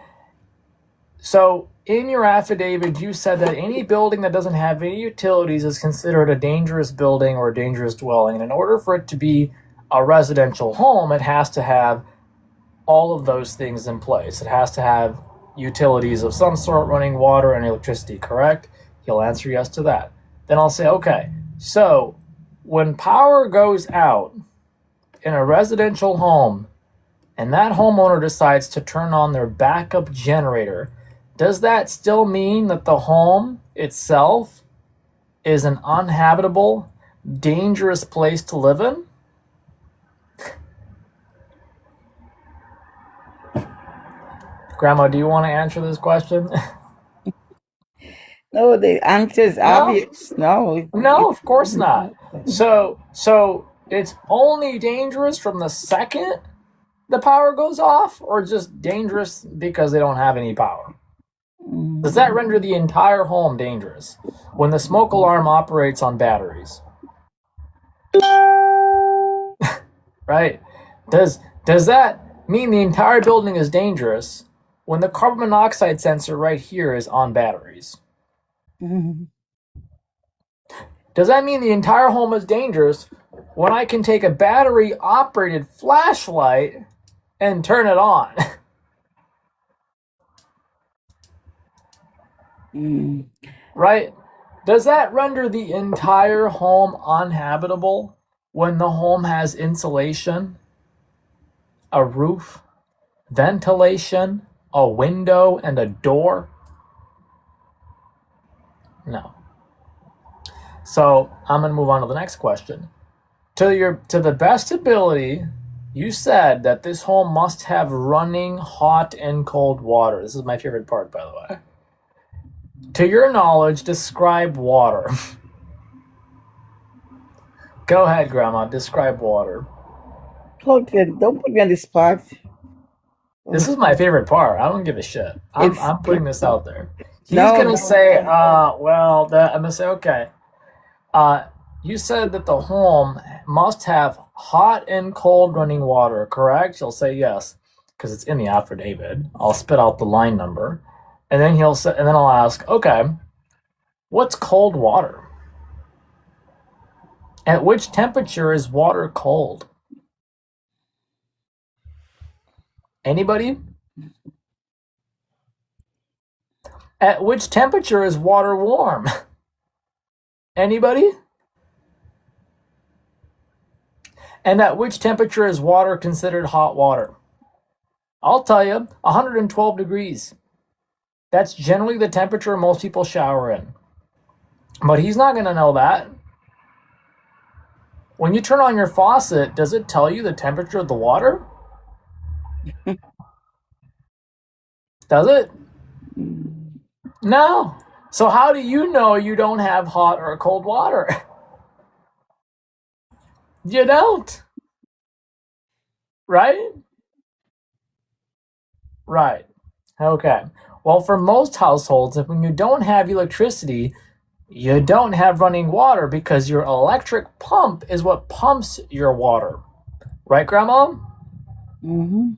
so in your affidavit, you said that any building that doesn't have any utilities is considered a dangerous building or a dangerous dwelling. And in order for it to be a residential home, it has to have all of those things in place. It has to have utilities of some sort, running water and electricity, correct? He'll answer yes to that. Then I'll say, okay, so when power goes out in a residential home and that homeowner decides to turn on their backup generator, does that still mean that the home itself is an uninhabitable, dangerous place to live in? Grandma, do you want to answer this question? No, the answer is obvious. No. No, of course not. So it's only dangerous from the second the power goes off, or just dangerous because they don't have any power? Does that render the entire home dangerous when the smoke alarm operates on batteries? Right? Does that mean the entire building is dangerous when the carbon monoxide sensor right here is on batteries? Does that mean the entire home is dangerous when I can take a battery-operated flashlight and turn it on? Right? Does that render the entire home uninhabitable when the home has insulation, a roof, ventilation, a window, and a door? No. So I'm going to move on to the next question. To the best ability, you said that this home must have running hot and cold water. This is my favorite part, by the way. To your knowledge, describe water. Go ahead, Grandma. Describe water. Colton, don't put me on the spot. This is my favorite part. I don't give a shit. I'm putting this out there. He's No, gonna no. say, I'm gonna say, okay. You said that the home must have hot and cold running water, correct? You'll say yes, because it's in the affidavit. I'll spit out the line number, and then I'll ask, okay, what's cold water? At which temperature is water cold? Anybody? At which temperature is water warm? Anybody? And at which temperature is water considered hot water? I'll tell you, 112 degrees. That's generally the temperature most people shower in. But he's not going to know that. When you turn on your faucet, does it tell you the temperature of the water? Does it? No. So how do you know you don't have hot or cold water? You don't. Right? Right. Okay. Well, for most households, if when you don't have electricity, you don't have running water because your electric pump is what pumps your water. Right, Grandma? Mm-hmm.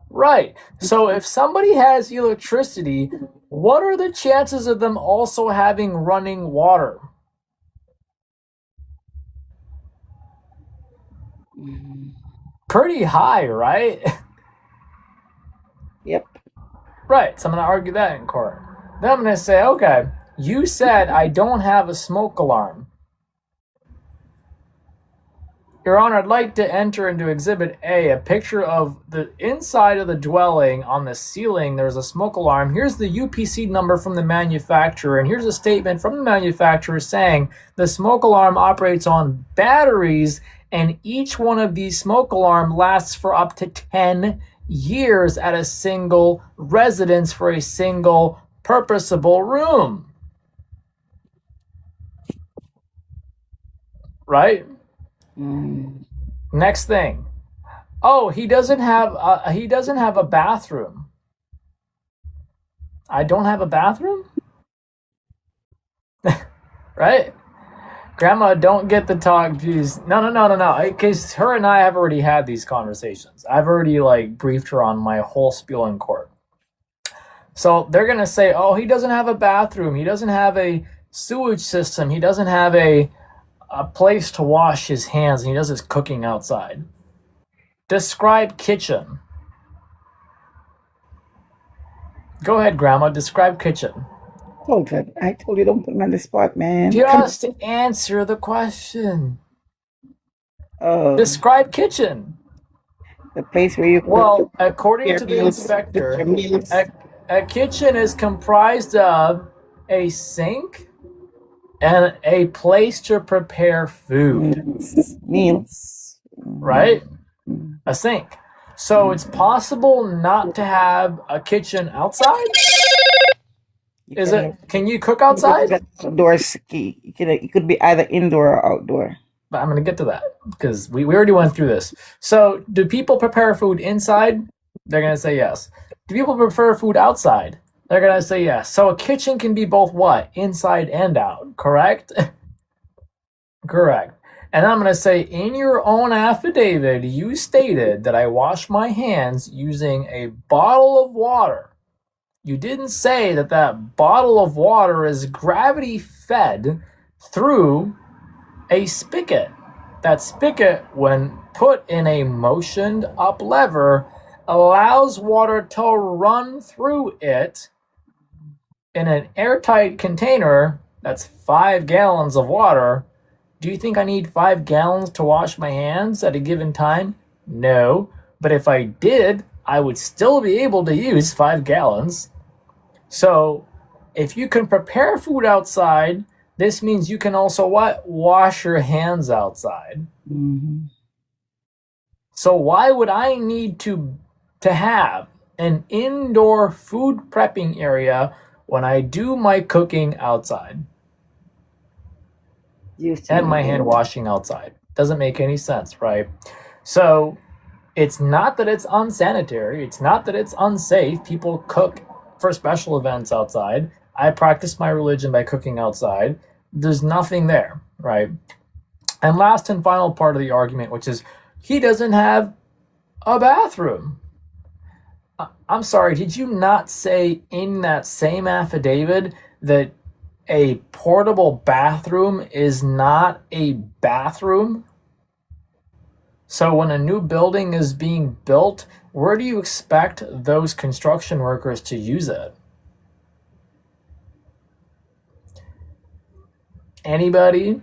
Right. So if somebody has electricity, what are the chances of them also having running water? Pretty high, right? Yep. Right. So I'm going to argue that in court. Then I'm going to say, okay, you said I don't have a smoke alarm. Your Honor, I'd like to enter into Exhibit A a picture of the inside of the dwelling. On the ceiling, there's a smoke alarm. Here's the UPC number from the manufacturer, and here's a statement from the manufacturer saying the smoke alarm operates on batteries, and each one of these smoke alarm lasts for up to 10 years at a single residence for a single purposable room. Right? Next thing. Oh, he doesn't have a bathroom. I don't have a bathroom? Right? Grandma, don't get the talk. Jeez. No. Because her and I have already had these conversations. I've already briefed her on my whole spiel in court. So they're going to say, oh, he doesn't have a bathroom. He doesn't have a sewage system. He doesn't have a place to wash his hands, and he does his cooking outside. Describe kitchen. Go ahead, Grandma. Describe kitchen. Colton, I told you don't put me on the spot, man. Just answer the question. Oh, Describe kitchen. the place where you cook. Well, according your to the meals, inspector, your meals. a kitchen is comprised of a sink and a place to prepare food. Meals. Right? A sink. So it's possible not to have a kitchen outside? Is it? Can you cook outside? Outdoors. It could be either indoor or outdoor. But I'm going to get to that because we already went through this. So do people prepare food inside? They're going to say yes. Do people prefer food outside? They're going to say yes. So a kitchen can be both what? Inside and out, correct? Correct. And I'm going to say, in your own affidavit, you stated that I wash my hands using a bottle of water. You didn't say that that bottle of water is gravity fed through a spigot. That spigot, when put in a motioned up lever, allows water to run through it in an airtight container. That's 5 gallons of water. Do you think I need 5 gallons to wash my hands at a given time? No. But if I did, I would still be able to use 5 gallons. So if you can prepare food outside, this means you can also what? Wash your hands outside. Mm-hmm. So why would I need to have an indoor food prepping area when I do my cooking outside? And my hand washing outside. Doesn't make any sense, right? So it's not that it's unsanitary. It's not that it's unsafe. People cook for special events outside. I practice my religion by cooking outside. There's nothing there, right? And last and final part of the argument, which is he doesn't have a bathroom. I'm sorry, did you not say in that same affidavit that a portable bathroom is not a bathroom? So when a new building is being built, where do you expect those construction workers to use it? Anybody?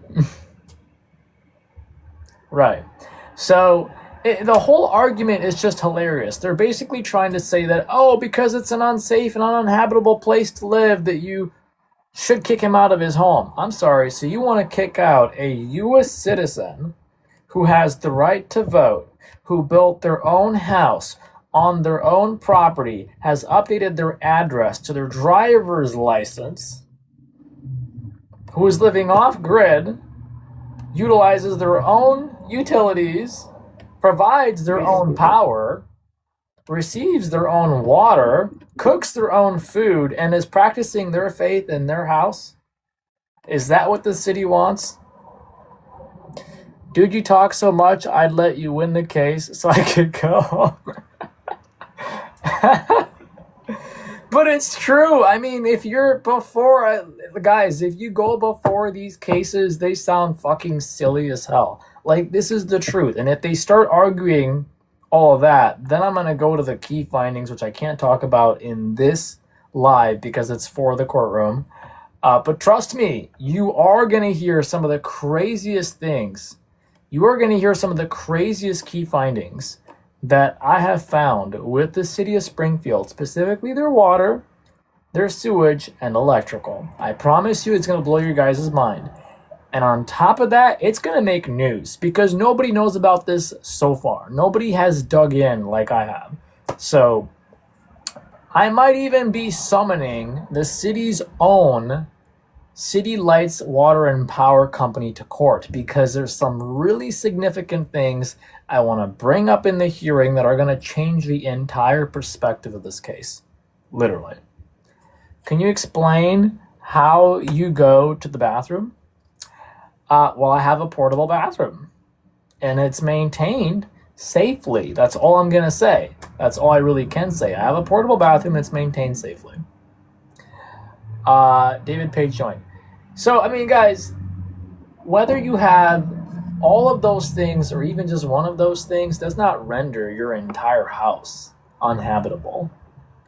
Right. So the whole argument is just hilarious. They're basically trying to say that, oh, because it's an unsafe and uninhabitable place to live, that you should kick him out of his home. I'm sorry, so you want to kick out a U.S. citizen who has the right to vote, who built their own house on their own property, has updated their address to their driver's license, who is living off-grid, utilizes their own utilities, provides their own power, receives their own water, cooks their own food, and is practicing their faith in their house? Is that what the city wants? Dude, you talk so much, I'd let you win the case so I could go home. But it's true. I mean, if you're before, guys, if you go before these cases, they sound fucking silly as hell. Like, this is the truth. And if they start arguing all of that, then I'm going to go to the key findings, which I can't talk about in this live because it's for the courtroom. But trust me, you are going to hear some of the craziest things. You are going to hear some of the craziest key findings that I have found with the city of Springfield, specifically their water, their sewage, and electrical. I promise you it's going to blow your guys' mind. And on top of that, it's going to make news because nobody knows about this so far. Nobody has dug in like I have. So I might even be summoning the city's own City Lights, Water, and Power Company to court because there's some really significant things I want to bring up in the hearing that are going to change the entire perspective of this case. Literally. Can you explain how you go to the bathroom? Well, I have a portable bathroom, and it's maintained safely. That's all I'm going to say. That's all I really can say. I have a portable bathroom that's maintained safely. David Page joined. So, I mean, guys, whether you have all of those things or even just one of those things does not render your entire house uninhabitable.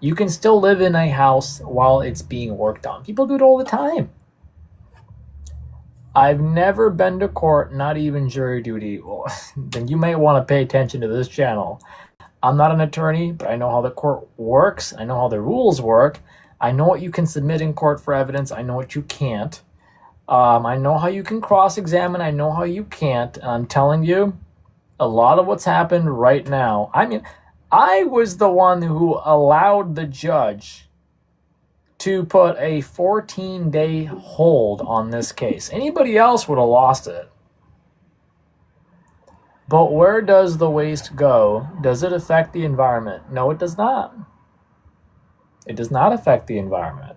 You can still live in a house while it's being worked on. People do it all the time. I've never been to court, not even jury duty. Well, then you might want to pay attention to this channel. I'm not an attorney, but I know how the court works. I know how the rules work. I know what you can submit in court for evidence. I know what you can't. I know how you can cross-examine. I know how you can't. And I'm telling you, a lot of what's happened right now. I mean, I was the one who allowed the judge to put a 14-day hold on this case. Anybody else would have lost it. But where does the waste go? Does it affect the environment? No, it does not. It does not affect the environment.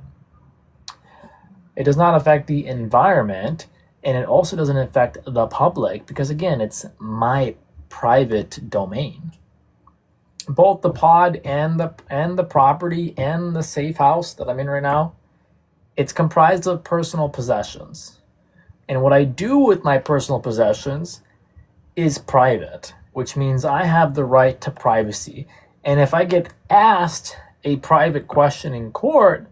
It does not affect the environment, and it also doesn't affect the public because, again, it's my private domain. Both the pod and the property and the safe house that I'm in right now, it's comprised of personal possessions. And what I do with my personal possessions is private, which means I have the right to privacy. And if I get asked a private question in court,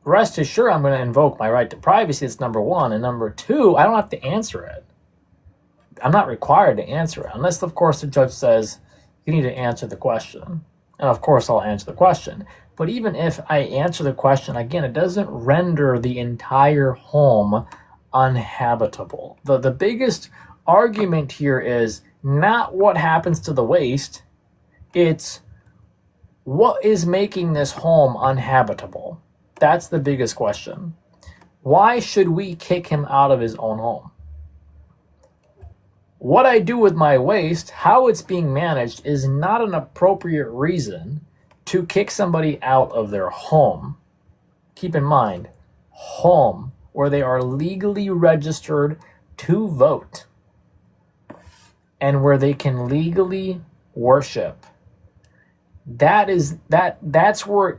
rest assured I'm going to invoke my right to privacy. It's number one. And number two, I don't have to answer it. I'm not required to answer it, unless, of course, the judge says you need to answer the question. And, of course, I'll answer the question. But even if I answer the question, again, it doesn't render the entire home uninhabitable. The biggest argument here is not what happens to the waste. It's what is making this home uninhabitable. That's the biggest question. Why should we kick him out of his own home? What I do with my waste, how it's being managed, is not an appropriate reason to kick somebody out of their home. Keep in mind, home, where they are legally registered to vote and where they can legally worship. That's where it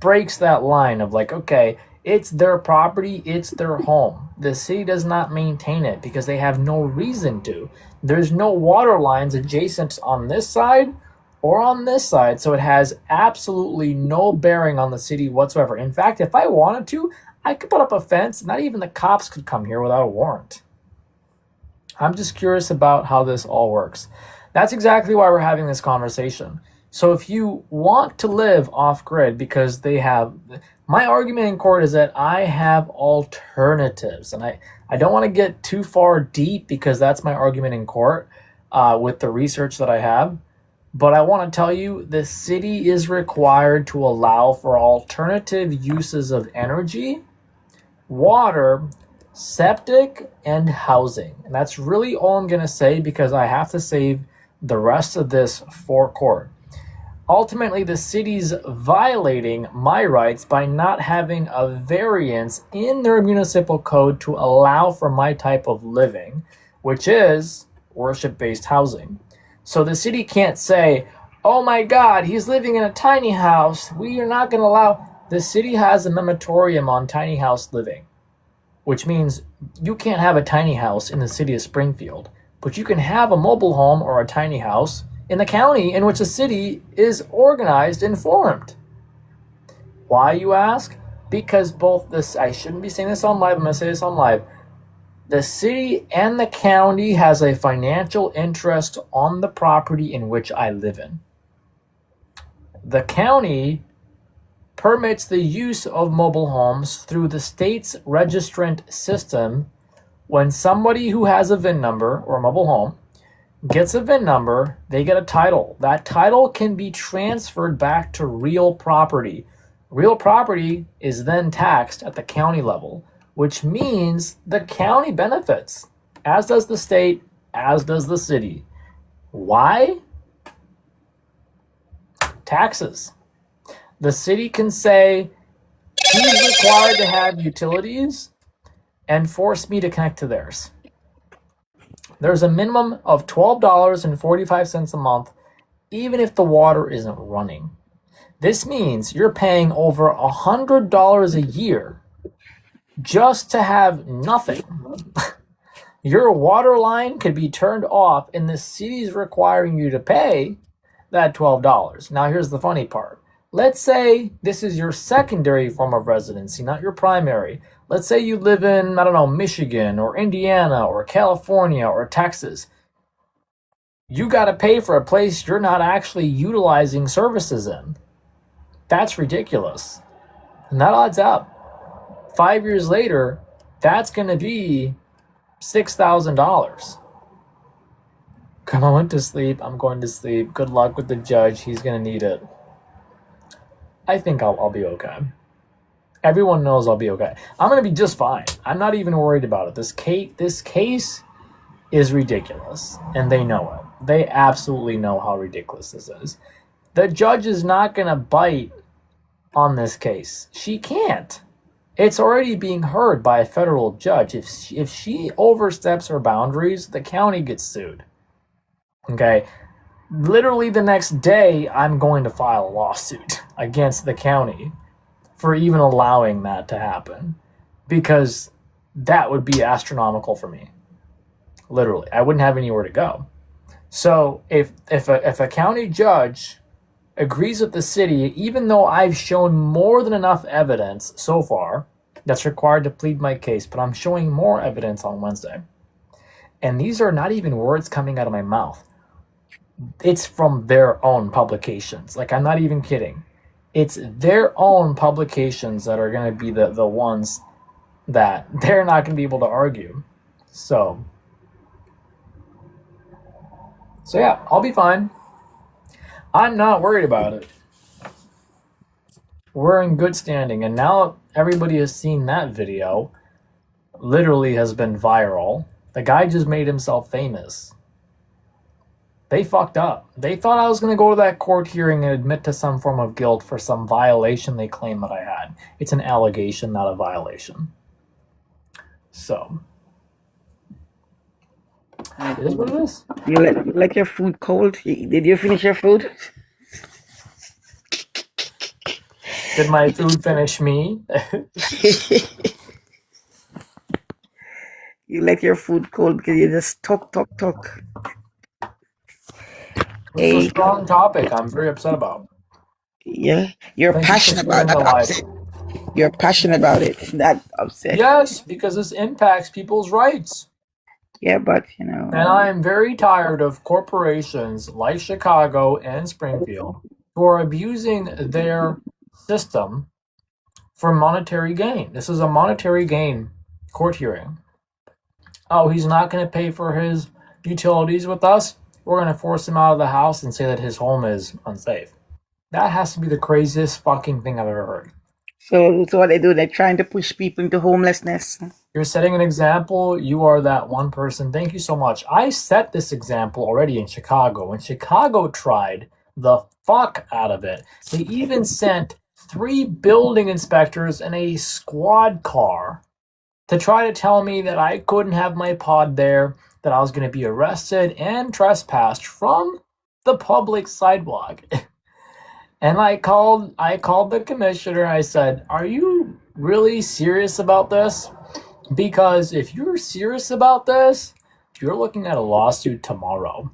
breaks that line of like, okay, it's their property, it's their home. The city does not maintain it because they have no reason to. There's no water lines adjacent on this side or on this side, so it has absolutely no bearing on the city whatsoever. In fact, if I wanted to, I could put up a fence. Not even the cops could come here without a warrant. I'm just curious about how this all works. That's exactly why we're having this conversation. So if you want to live off-grid because they have... My argument in court is that I have alternatives. And I don't want to get too far deep because that's my argument in court with the research that I have. But I want to tell you the city is required to allow for alternative uses of energy, water, septic, and housing. And that's really all I'm going to say because I have to save the rest of this for court. Ultimately, the city's violating my rights by not having a variance in their municipal code to allow for my type of living, which is worship-based housing. So the city can't say, oh my God, he's living in a tiny house. We are not going to allow... The city has a moratorium on tiny house living, which means you can't have a tiny house in the city of Springfield, but you can have a mobile home or a tiny house in the county in which the city is organized and formed. Why, you ask? Because both this, I shouldn't be saying this on live, I'm going to say this on live. The city and the county has a financial interest on the property in which I live in. The county permits the use of mobile homes through the state's registrant system. When somebody who has a VIN number or a mobile home gets a VIN number, they get a title. That title can be transferred back to real property. Real property is then taxed at the county level, which means the county benefits, as does the state, as does the city. Why? Taxes. The city can say, he's required to have utilities and force me to connect to theirs. There's a minimum of $12.45 a month, even if the water isn't running. This means you're paying over $100 a year just to have nothing. Your water line could be turned off and the city's requiring you to pay that $12. Now here's the funny part. Let's say this is your secondary form of residency, not your primary. Let's say you live in, I don't know, Michigan or Indiana or California or Texas. You got to pay for a place you're not actually utilizing services in. That's ridiculous. And that adds up. 5 years later, that's going to be $6,000. Come on, I went to sleep. I'm going to sleep. Good luck with the judge. He's going to need it. I think I'll be okay. Everyone knows I'll be okay. I'm going to be just fine. I'm not even worried about it. This case is ridiculous, and they know it. They absolutely know how ridiculous this is. The judge is not going to bite on this case. She can't. It's already being heard by a federal judge. If she oversteps her boundaries, the county gets sued. Okay? Literally the next day, I'm going to file a lawsuit against the county for even allowing that to happen. Because that would be astronomical for me. Literally, I wouldn't have anywhere to go. So if a county judge agrees with the city, even though I've shown more than enough evidence so far that's required to plead my case, but I'm showing more evidence on Wednesday. And these are not even words coming out of my mouth. It's from their own publications. Like, I'm not even kidding. It's their own publications that are going to be the ones that they're not going to be able to argue. So yeah, I'll be fine. I'm not worried about it. We're in good standing. And now everybody has seen that video. Literally has been viral. The guy just made himself famous. They fucked up. They thought I was going to go to that court hearing and admit to some form of guilt for some violation they claim that I had. It's an allegation, not a violation. So, it is what it is. You like your food cold? Did you finish your food? Did my food finish me? You like your food cold because you just talk. It's a strong topic I'm very upset about. Yeah, you're Thank passionate you for about sharing that. the life. You're passionate about it. That upset. Yes, because this impacts people's rights. Yeah, but you know. And I am very tired of corporations like Chicago and Springfield who are abusing their system for monetary gain. This is a monetary gain court hearing. Oh, he's not going to pay for his utilities with us? We're going to force him out of the house and say that his home is unsafe. That has to be the craziest fucking thing I've ever heard. So what they do? They're trying to push people into homelessness. You're setting an example. You are that one person. Thank you so much. I set this example already in Chicago. When Chicago tried the fuck out of it, they even sent 3 building inspectors in a squad car to try to tell me that I couldn't have my pod there, that I was going to be arrested and trespassed from the public sidewalk. And I called the commissioner. I said, "Are you really serious about this? Because if you're serious about this, you're looking at a lawsuit tomorrow."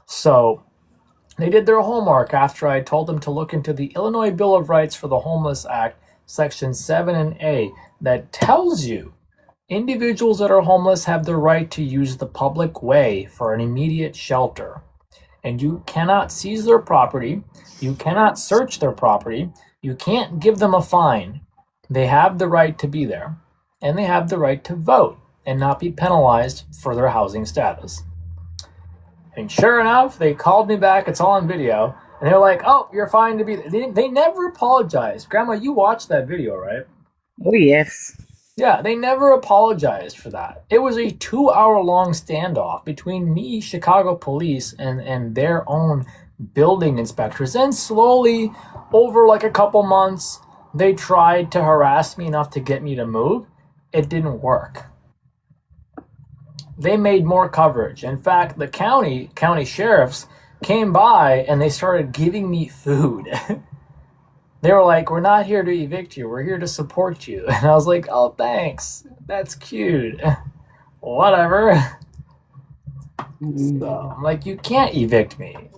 So they did their homework after I told them to look into the Illinois Bill of Rights for the Homeless Act, Section 7 and A, that tells you individuals that are homeless have the right to use the public way for an immediate shelter. And you cannot seize their property. You cannot search their property. You can't give them a fine. They have the right to be there. And they have the right to vote and not be penalized for their housing status. And sure enough, they called me back. It's all on video. And they're like, "Oh, you're fine to be there." They never apologized. Grandma, you watched that video, right? Oh, yes. Yeah, they never apologized for that. It was a 2-hour-long standoff between me, Chicago police, and their own building inspectors. And slowly, over like a couple months, they tried to harass me enough to get me to move. It didn't work. They made more coverage. In fact, the county sheriffs came by and they started giving me food. They were like, "We're not here to evict you. We're here to support you." And I was like, "Oh, thanks. That's cute." Whatever. So I'm like, "You can't evict me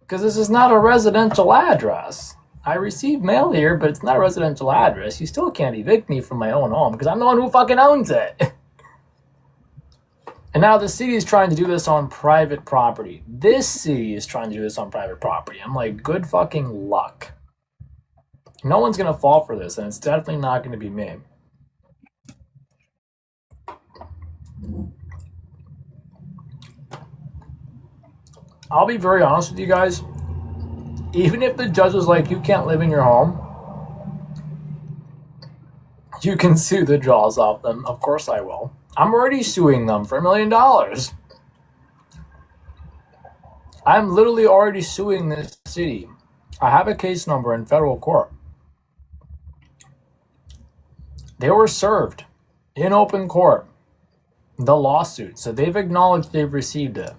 because this is not a residential address. I received mail here, but it's not a residential address. You still can't evict me from my own home because I'm the one who fucking owns it." And now the city is trying to do this on private property. This city is trying to do this on private property. I'm like, good fucking luck. No one's going to fall for this, and it's definitely not going to be me. I'll be very honest with you guys. Even if the judge is like, "You can't live in your home," you can sue the jaws off them. Of course I will. I'm already suing them for $1 million. I'm literally already suing this city. I have a case number in federal court. They were served in open court, the lawsuit. So they've acknowledged they've received it.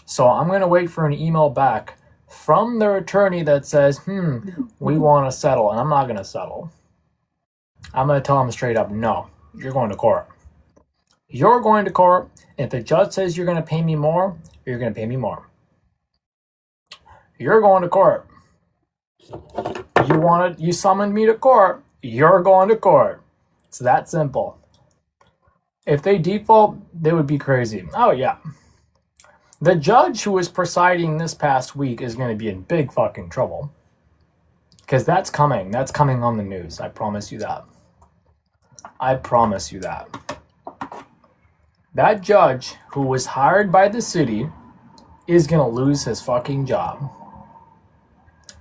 So I'm going to wait for an email back from their attorney that says, "We want to settle." And I'm not going to settle. I'm going to tell them straight up, no. you're going to court. You're going to court. If the judge says you're going to pay me more, you're going to pay me more. You're going to court. You summoned me to court. You're going to court. It's that simple. If they default, they would be crazy. Oh, yeah. The judge who was presiding this past week is going to be in big fucking trouble. Because that's coming. That's coming on the news. I promise you that. I promise you that. That judge who was hired by the city is going to lose his fucking job.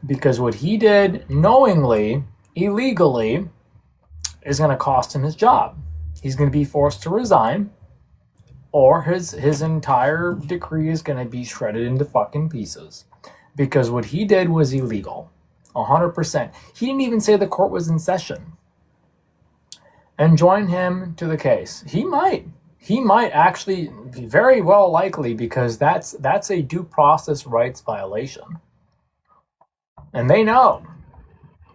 Because what he did knowingly, illegally, is going to cost him his job. He's going to be forced to resign, or his entire decree is going to be shredded into fucking pieces. Because what he did was illegal. 100%. He didn't even say the court was in session. And join him to the case. He might actually be very well likely, because that's a due process rights violation. And they know.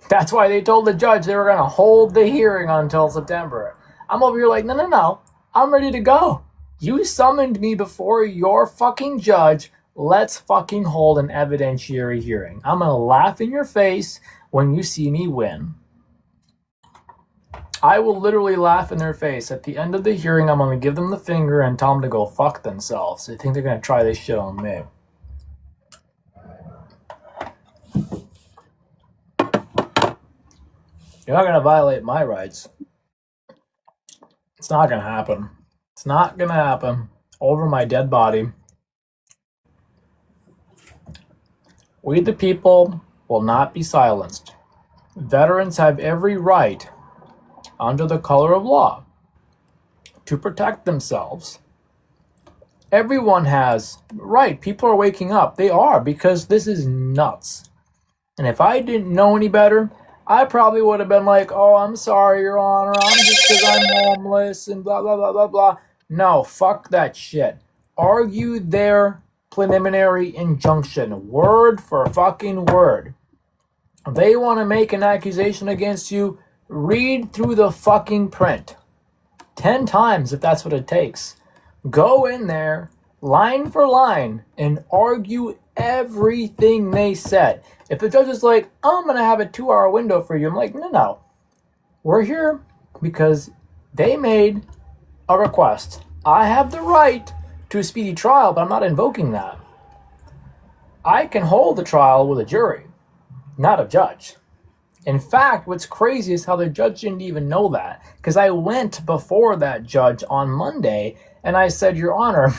That's why they told the judge they were going to hold the hearing until September. I'm over here like, no. I'm ready to go. You summoned me before your fucking judge. Let's fucking hold an evidentiary hearing. I'm going to laugh in your face when you see me win. I will literally laugh in their face. At the end of the hearing, I'm going to give them the finger and tell them to go fuck themselves. They think they're going to try this shit on me. You're not going to violate my rights. It's not going to happen. It's not going to happen. Over my dead body. We the people will not be silenced. Veterans have every right, under the color of law, to protect themselves. Everyone has right. People are waking up. They are, because this is nuts. And if I didn't know any better, I probably would have been like, oh, I'm sorry, Your Honor. I'm just because I'm homeless and blah, blah, blah, blah, blah. No, fuck that shit. Argue their preliminary injunction, word for fucking word. They want to make an accusation against you, read through the fucking print 10 times if that's what it takes. Go in there, line for line, and argue everything they said. If the judge is like, I'm going to have a 2-hour window for you, I'm like, no. We're here because they made a request. I have the right to a speedy trial, but I'm not invoking that. I can hold the trial with a jury, not a judge. In fact, what's crazy is how the judge didn't even know that, because I went before that judge on Monday and I said, Your Honor,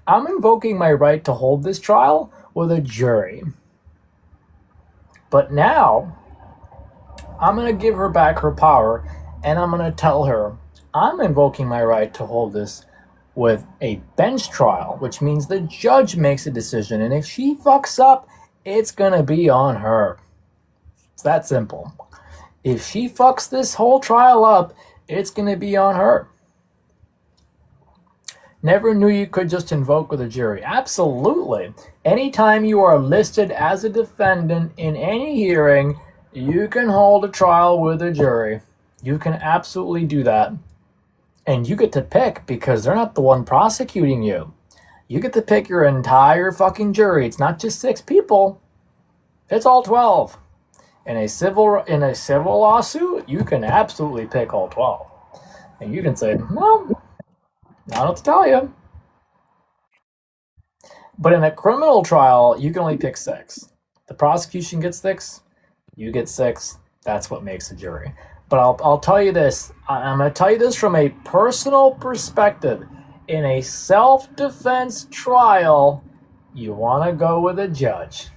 I'm invoking my right to hold this trial with a jury. But now I'm going to give her back her power, and I'm going to tell her I'm invoking my right to hold this with a bench trial, which means the judge makes a decision, and if she fucks up, it's going to be on her. It's that simple. If she fucks this whole trial up, it's going to be on her. Never knew you could just invoke with a jury. Absolutely. Anytime you are listed as a defendant in any hearing, you can hold a trial with a jury. You can absolutely do that. And you get to pick, because they're not the one prosecuting you. You get to pick your entire fucking jury. It's not just 6 people. It's all 12. In a civil lawsuit, you can absolutely pick all 12. And you can say, no, I don't know what to tell you. But in a criminal trial, you can only pick 6. The prosecution gets 6, you get 6. That's what makes a jury. But I'll tell you this. I'm going to tell you this from a personal perspective. In a self-defense trial, you want to go with a judge,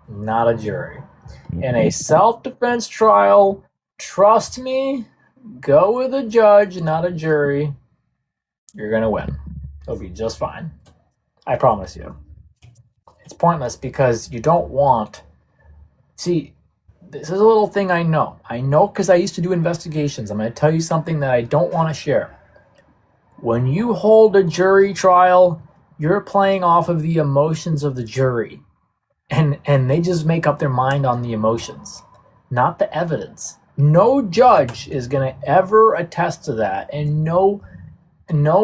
not a jury. In a self-defense trial, trust me, go with a judge, not a jury. You're going to win. It'll be just fine. I promise you. It's pointless because you don't want... See, this is a little thing I know. I know because I used to do investigations. I'm going to tell you something that I don't want to share. When you hold a jury trial, you're playing off of the emotions of the jury. And they just make up their mind on the emotions, not the evidence. No judge is going to ever attest to that, and no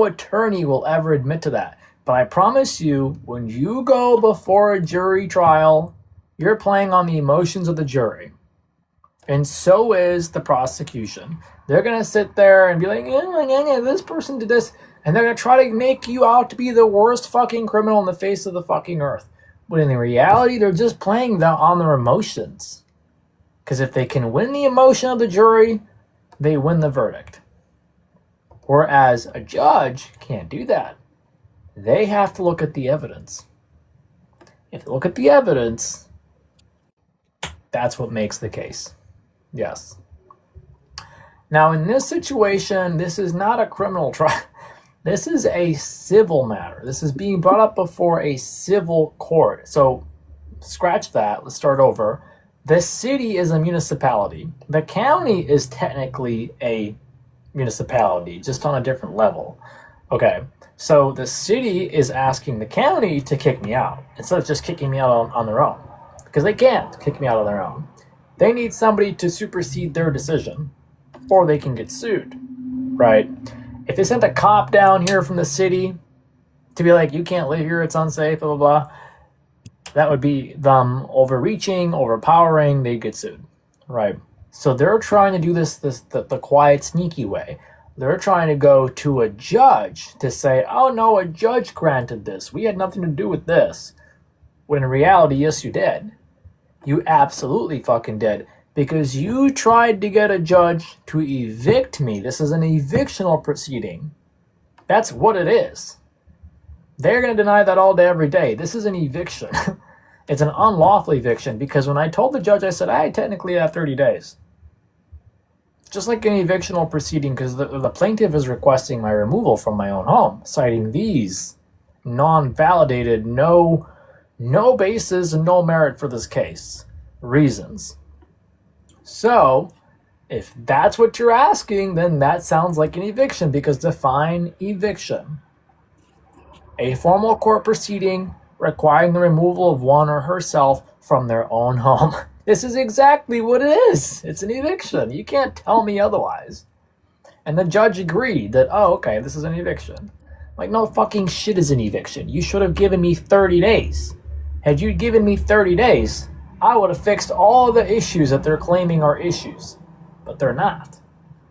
attorney will ever admit to that. But I promise you, when you go before a jury trial, you're playing on the emotions of the jury. And so is the prosecution. They're going to sit there and be like, this person did this. And they're going to try to make you out to be the worst fucking criminal on the face of the fucking earth. But in reality, they're just playing on their emotions. Because if they can win the emotion of the jury, they win the verdict. Whereas a judge can't do that. They have to look at the evidence. If they look at the evidence, that's what makes the case. Yes. Now, in this situation, this is not a criminal trial. This is a civil matter. This is being brought up before a civil court. So, scratch that. Let's start over. The city is a municipality. The county is technically a municipality, just on a different level. Okay, so the city is asking the county to kick me out instead of just kicking me out on their own, because they can't kick me out on their own. They need somebody to supersede their decision, or they can get sued, right? If they sent a cop down here from the city to be like, you can't live here, it's unsafe, blah, blah, blah, that would be them overreaching, overpowering, they'd get sued, right? So they're trying to do this the quiet, sneaky way. They're trying to go to a judge to say, oh no, a judge granted this. We had nothing to do with this. When in reality, yes, you did. You absolutely fucking did. Because you tried to get a judge to evict me. This is an evictional proceeding. That's what it is. They're going to deny that all day, every day. This is an eviction. It's an unlawful eviction, because when I told the judge, I said, I technically have 30 days. Just like an evictional proceeding, because the plaintiff is requesting my removal from my own home, citing these non-validated, no basis and no merit for this case reasons. So, if that's what you're asking, then that sounds like an eviction, because define eviction. A formal court proceeding requiring the removal of one or herself from their own home. This is exactly what it is. It's an eviction. You can't tell me otherwise. And the judge agreed that, oh, okay, this is an eviction. Like, no fucking shit is an eviction. You should have given me 30 days. Had you given me 30 days, I would have fixed all the issues that they're claiming are issues. But they're not.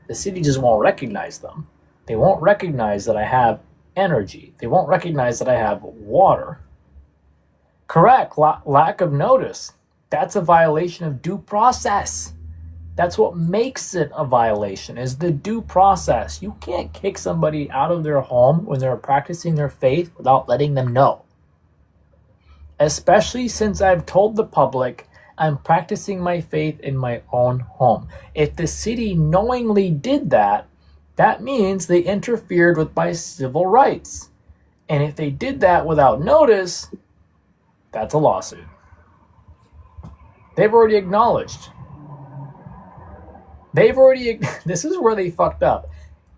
The city just won't recognize them. They won't recognize that I have energy. They won't recognize that I have water. Correct. Lack of notice. That's a violation of due process. That's what makes it a violation, is the due process. You can't kick somebody out of their home when they're practicing their faith without letting them know. Especially since I've told the public I'm practicing my faith in my own home. If the city knowingly did that, that means they interfered with my civil rights. And if they did that without notice, that's a lawsuit. They've already acknowledged. This is where they fucked up.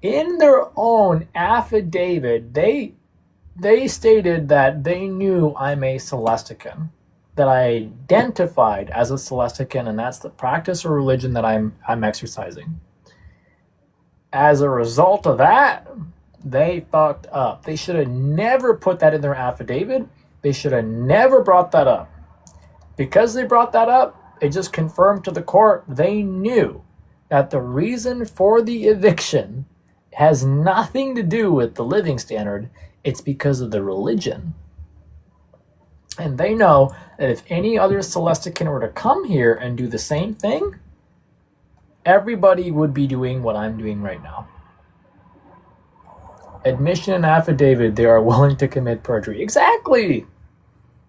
In their own affidavit, they stated that they knew I'm a Celestican, that I identified as a Celestican, and that's the practice or religion that I'm exercising. As a result of that, they fucked up. They should have never put that in their affidavit. They should have never brought that up. Because they brought that up, it just confirmed to the court they knew that the reason for the eviction has nothing to do with the living standard. It's because of the religion. And they know that if any other Celestican were to come here and do the same thing, everybody would be doing what I'm doing right now. Admission and affidavit, they are willing to commit perjury. Exactly!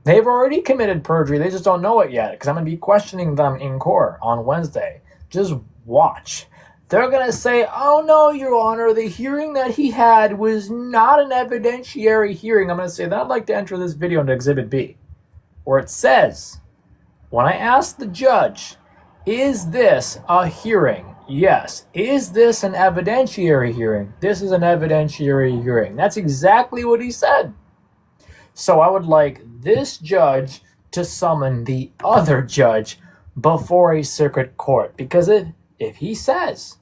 They've already committed perjury. They just don't know it yet, because I'm going to be questioning them in court on Wednesday. Just watch. They're going to say, oh no, Your Honor, the hearing that he had was not an evidentiary hearing. I'm going to say that I'd like to enter this video into Exhibit B, where it says, when I asked the judge, is this a hearing? Yes. Is this an evidentiary hearing? This is an evidentiary hearing. That's exactly what he said. So I would like this judge to summon the other judge before a circuit court. Because if if he says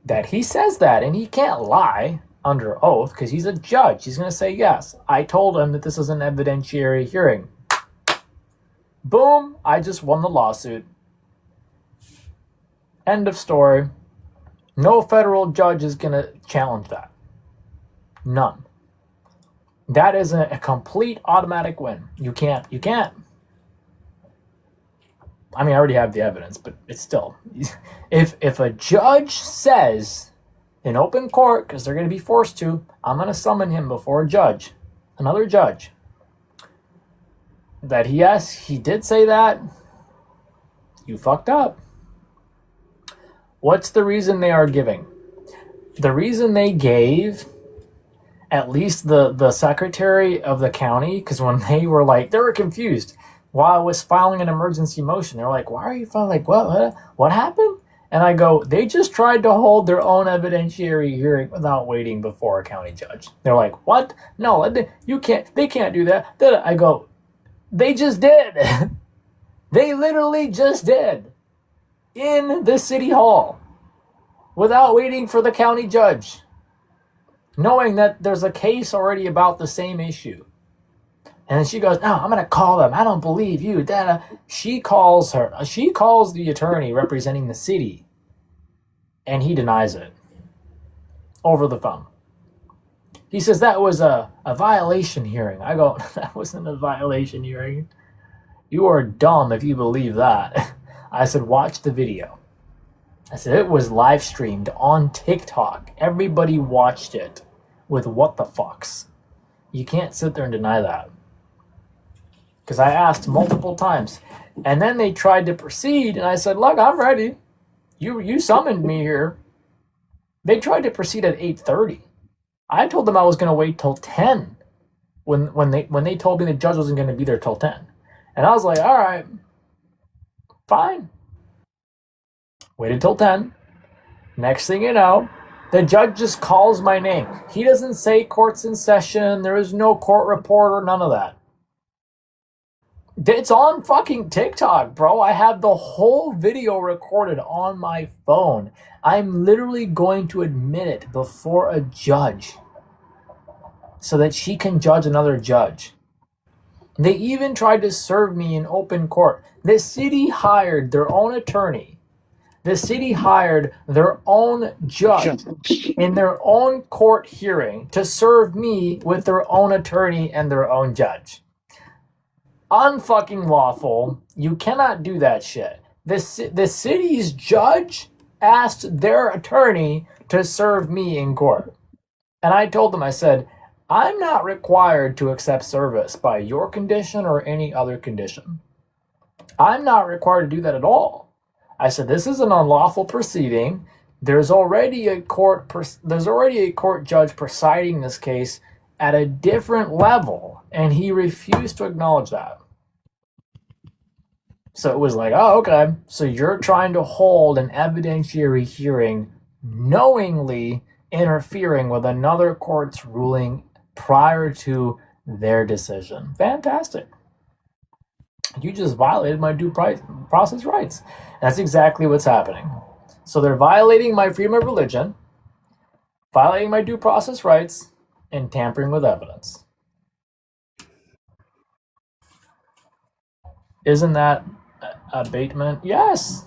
that, and he can't lie under oath because he's a judge, he's going to say, yes, I told him that this is an evidentiary hearing. Boom, I just won the lawsuit. End of story. No federal judge is going to challenge that. None. That is a complete automatic win. You can't. I mean, I already have the evidence, but it's still. If a judge says in open court, because they're going to be forced to, I'm going to summon him before a judge, another judge, that he did say that, you fucked up. What's the reason they are giving? The reason they gave, at least the secretary of the county, because when they were confused while I was filing an emergency motion. They're like, why are you filing? Like, what happened? And I go, they just tried to hold their own evidentiary hearing without waiting before a county judge. They're like, what? No, they can't do that. I go, they just did. They literally just did. In the city hall. Without waiting for the county judge. Knowing that there's a case already about the same issue. And then she goes, no, I'm going to call them. I don't believe you. She calls the attorney representing the city. And he denies it. Over the phone. He says that was a violation hearing. I go, that wasn't a violation hearing. You are dumb if you believe that. I said, watch the video. I said, it was live streamed on TikTok. Everybody watched it with what the fucks. You can't sit there and deny that. Because I asked multiple times. And then they tried to proceed, and I said, look, I'm ready. You summoned me here. They tried to proceed at 8:30. I told them I was going to wait till 10 when they told me the judge wasn't going to be there till 10. And I was like, all right, fine. Waited till 10. Next thing you know, the judge just calls my name. He doesn't say court's in session. There is no court reporter, none of that. It's on fucking TikTok, bro. I have the whole video recorded on my phone. I'm literally going to admit it before a judge so that she can judge another judge. They even tried to serve me in open court. The city hired their own attorney. The city hired their own judge in their own court hearing to serve me with their own attorney and their own judge. Unfucking lawful. You cannot do that shit. The city's judge asked their attorney to serve me in court. And I told them, I said, I'm not required to accept service by your condition or any other condition. I'm not required to do that at all. I said, this is an unlawful proceeding. There's already a court judge presiding this case at a different level, and he refused to acknowledge that. So it was like, oh, okay. So you're trying to hold an evidentiary hearing knowingly interfering with another court's ruling prior to their decision. Fantastic. You just violated my due process rights. That's exactly what's happening. So they're violating my freedom of religion, violating my due process rights, and tampering with evidence. Isn't that abatement? Yes.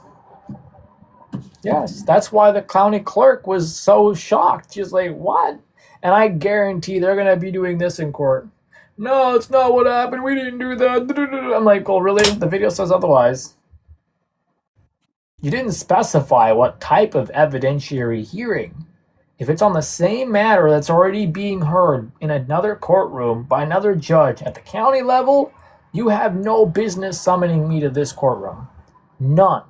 Yes. That's why the county clerk was so shocked. She's like, what? And I guarantee they're going to be doing this in court. No, it's not what happened. We didn't do that. I'm like, well, really? The video says otherwise. You didn't specify what type of evidentiary hearing. If it's on the same matter that's already being heard in another courtroom by another judge at the county level, you have no business summoning me to this courtroom. None.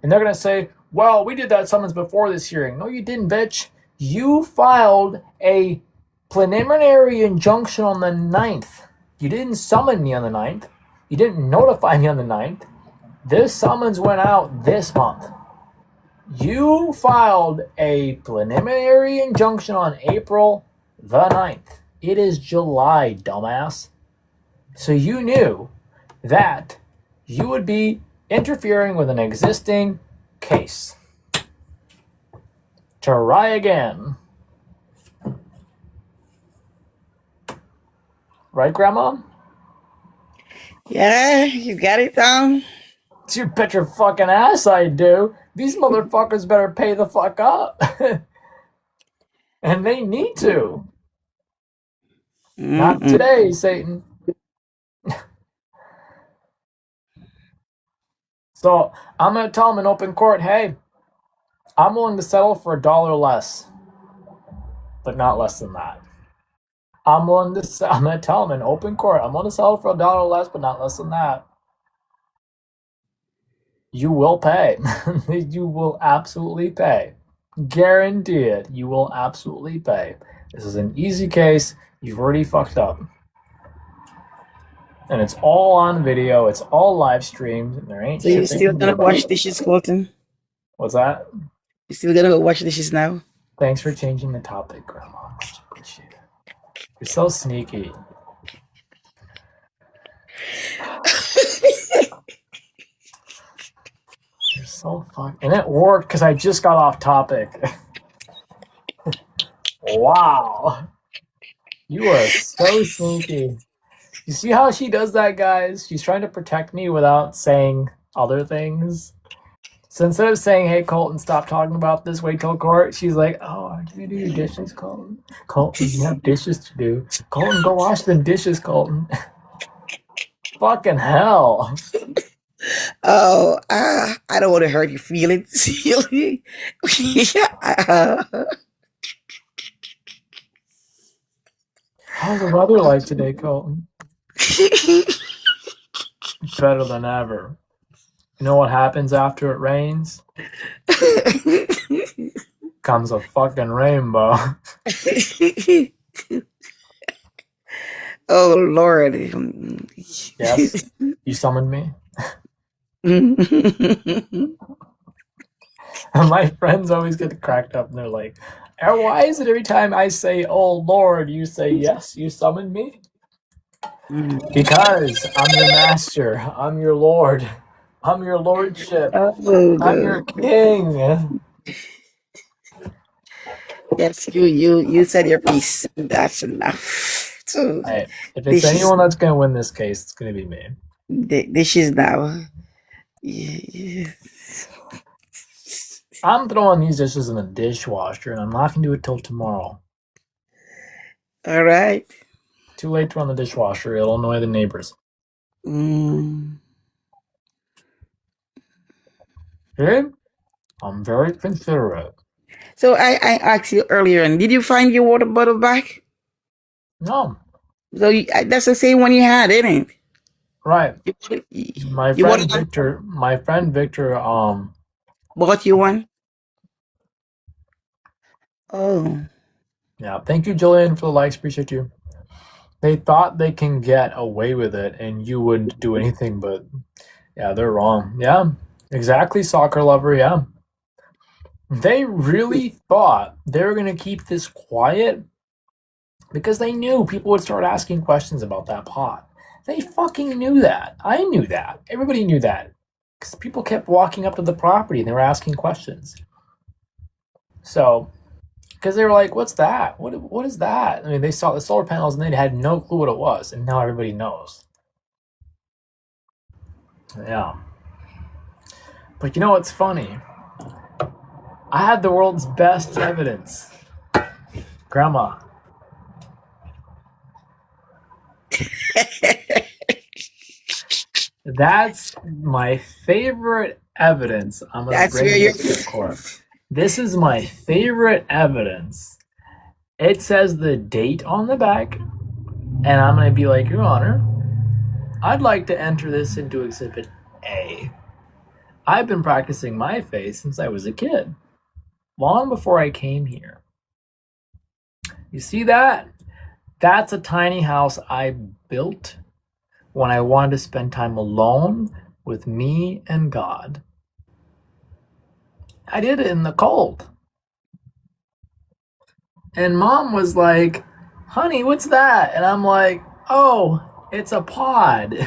And they're going to say, well, we did that summons before this hearing. No, you didn't, bitch. You filed a preliminary injunction on the 9th. You didn't summon me on the 9th. You didn't notify me on the 9th. This summons went out this month. You filed a preliminary injunction on April the 9th. It is July, dumbass. So you knew that you would be interfering with an existing case. Try again. Right, Grandma? Yeah, you got it down. You bet your fucking ass I do. These motherfuckers better pay the fuck up. And they need to. Not today, Satan. So I'm going to tell them in open court, hey, I'm willing to settle for $1 less, but not less than that. I'm going to tell them in open court, I'm going to settle for $1 less, but not less than that. You will pay. You will absolutely pay. Guarantee it. You will absolutely pay. This is an easy case. You've already fucked up. And it's all on video. It's all live streamed. And there ain't So shit you're they still can do gonna about wash it. dishes, Colton? What's that? You're still gonna go wash dishes now? Thanks for changing the topic, Grandma. Much appreciated. You're so sneaky. You're so fucking... And it worked because I just got off topic. Wow. You are so sneaky. You see how she does that, guys? She's trying to protect me without saying other things. So instead of saying, hey, Colton, stop talking about this, wait till court, she's like, oh, are you going to do your dishes, Colton? Colton, you have dishes to do. Colton, go wash them dishes, Colton. Fucking hell. Oh, I don't want to hurt your feelings. How's the weather like today, Colton? Better than ever. You know what happens after it rains? Comes a fucking rainbow. Oh, Lord. Yes? You summoned me? My friends always get cracked up and they're like, why is it every time I say, oh Lord, you say, yes, you summoned me? Because I'm your master. I'm your Lord. I'm your lordship. I'm your king. Yes, you said your piece. That's enough. So, Hey, if it's anyone that's going to win this case, it's going to be me. Dishes now. Yeah. I'm throwing these dishes in the dishwasher, and I'm not going to do it till tomorrow. All right. Too late to run the dishwasher. It'll annoy the neighbors. Okay? I'm very considerate. So I asked you earlier, and did you find your water bottle back? No. So that's the same one you had, isn't it? Right. My friend Victor bought you one? Oh. Yeah, thank you, Jillian, for the likes. Appreciate you. They thought they can get away with it and you wouldn't do anything, but yeah, they're wrong. Yeah, exactly, soccer lover, yeah. They really thought they were going to keep this quiet because they knew people would start asking questions about that pot. They fucking knew that. I knew that. Everybody knew that. Because people kept walking up to the property and they were asking questions. So, because they were like, what's that? What is that? I mean, they saw the solar panels and they had no clue what it was. And now everybody knows. Yeah. But you know what's funny? I had the world's best evidence. Grandma. That's my favorite evidence. I'm going to bring this to court. This is my favorite evidence. It says the date on the back, and I'm going to be like, Your Honor, I'd like to enter this into Exhibit A. I've been practicing my faith since I was a kid, long before I came here. You see that? That's a tiny house I built when I wanted to spend time alone with me and God. I did it in the cold. And Mom was like, honey, what's that? And I'm like, oh, it's a pod.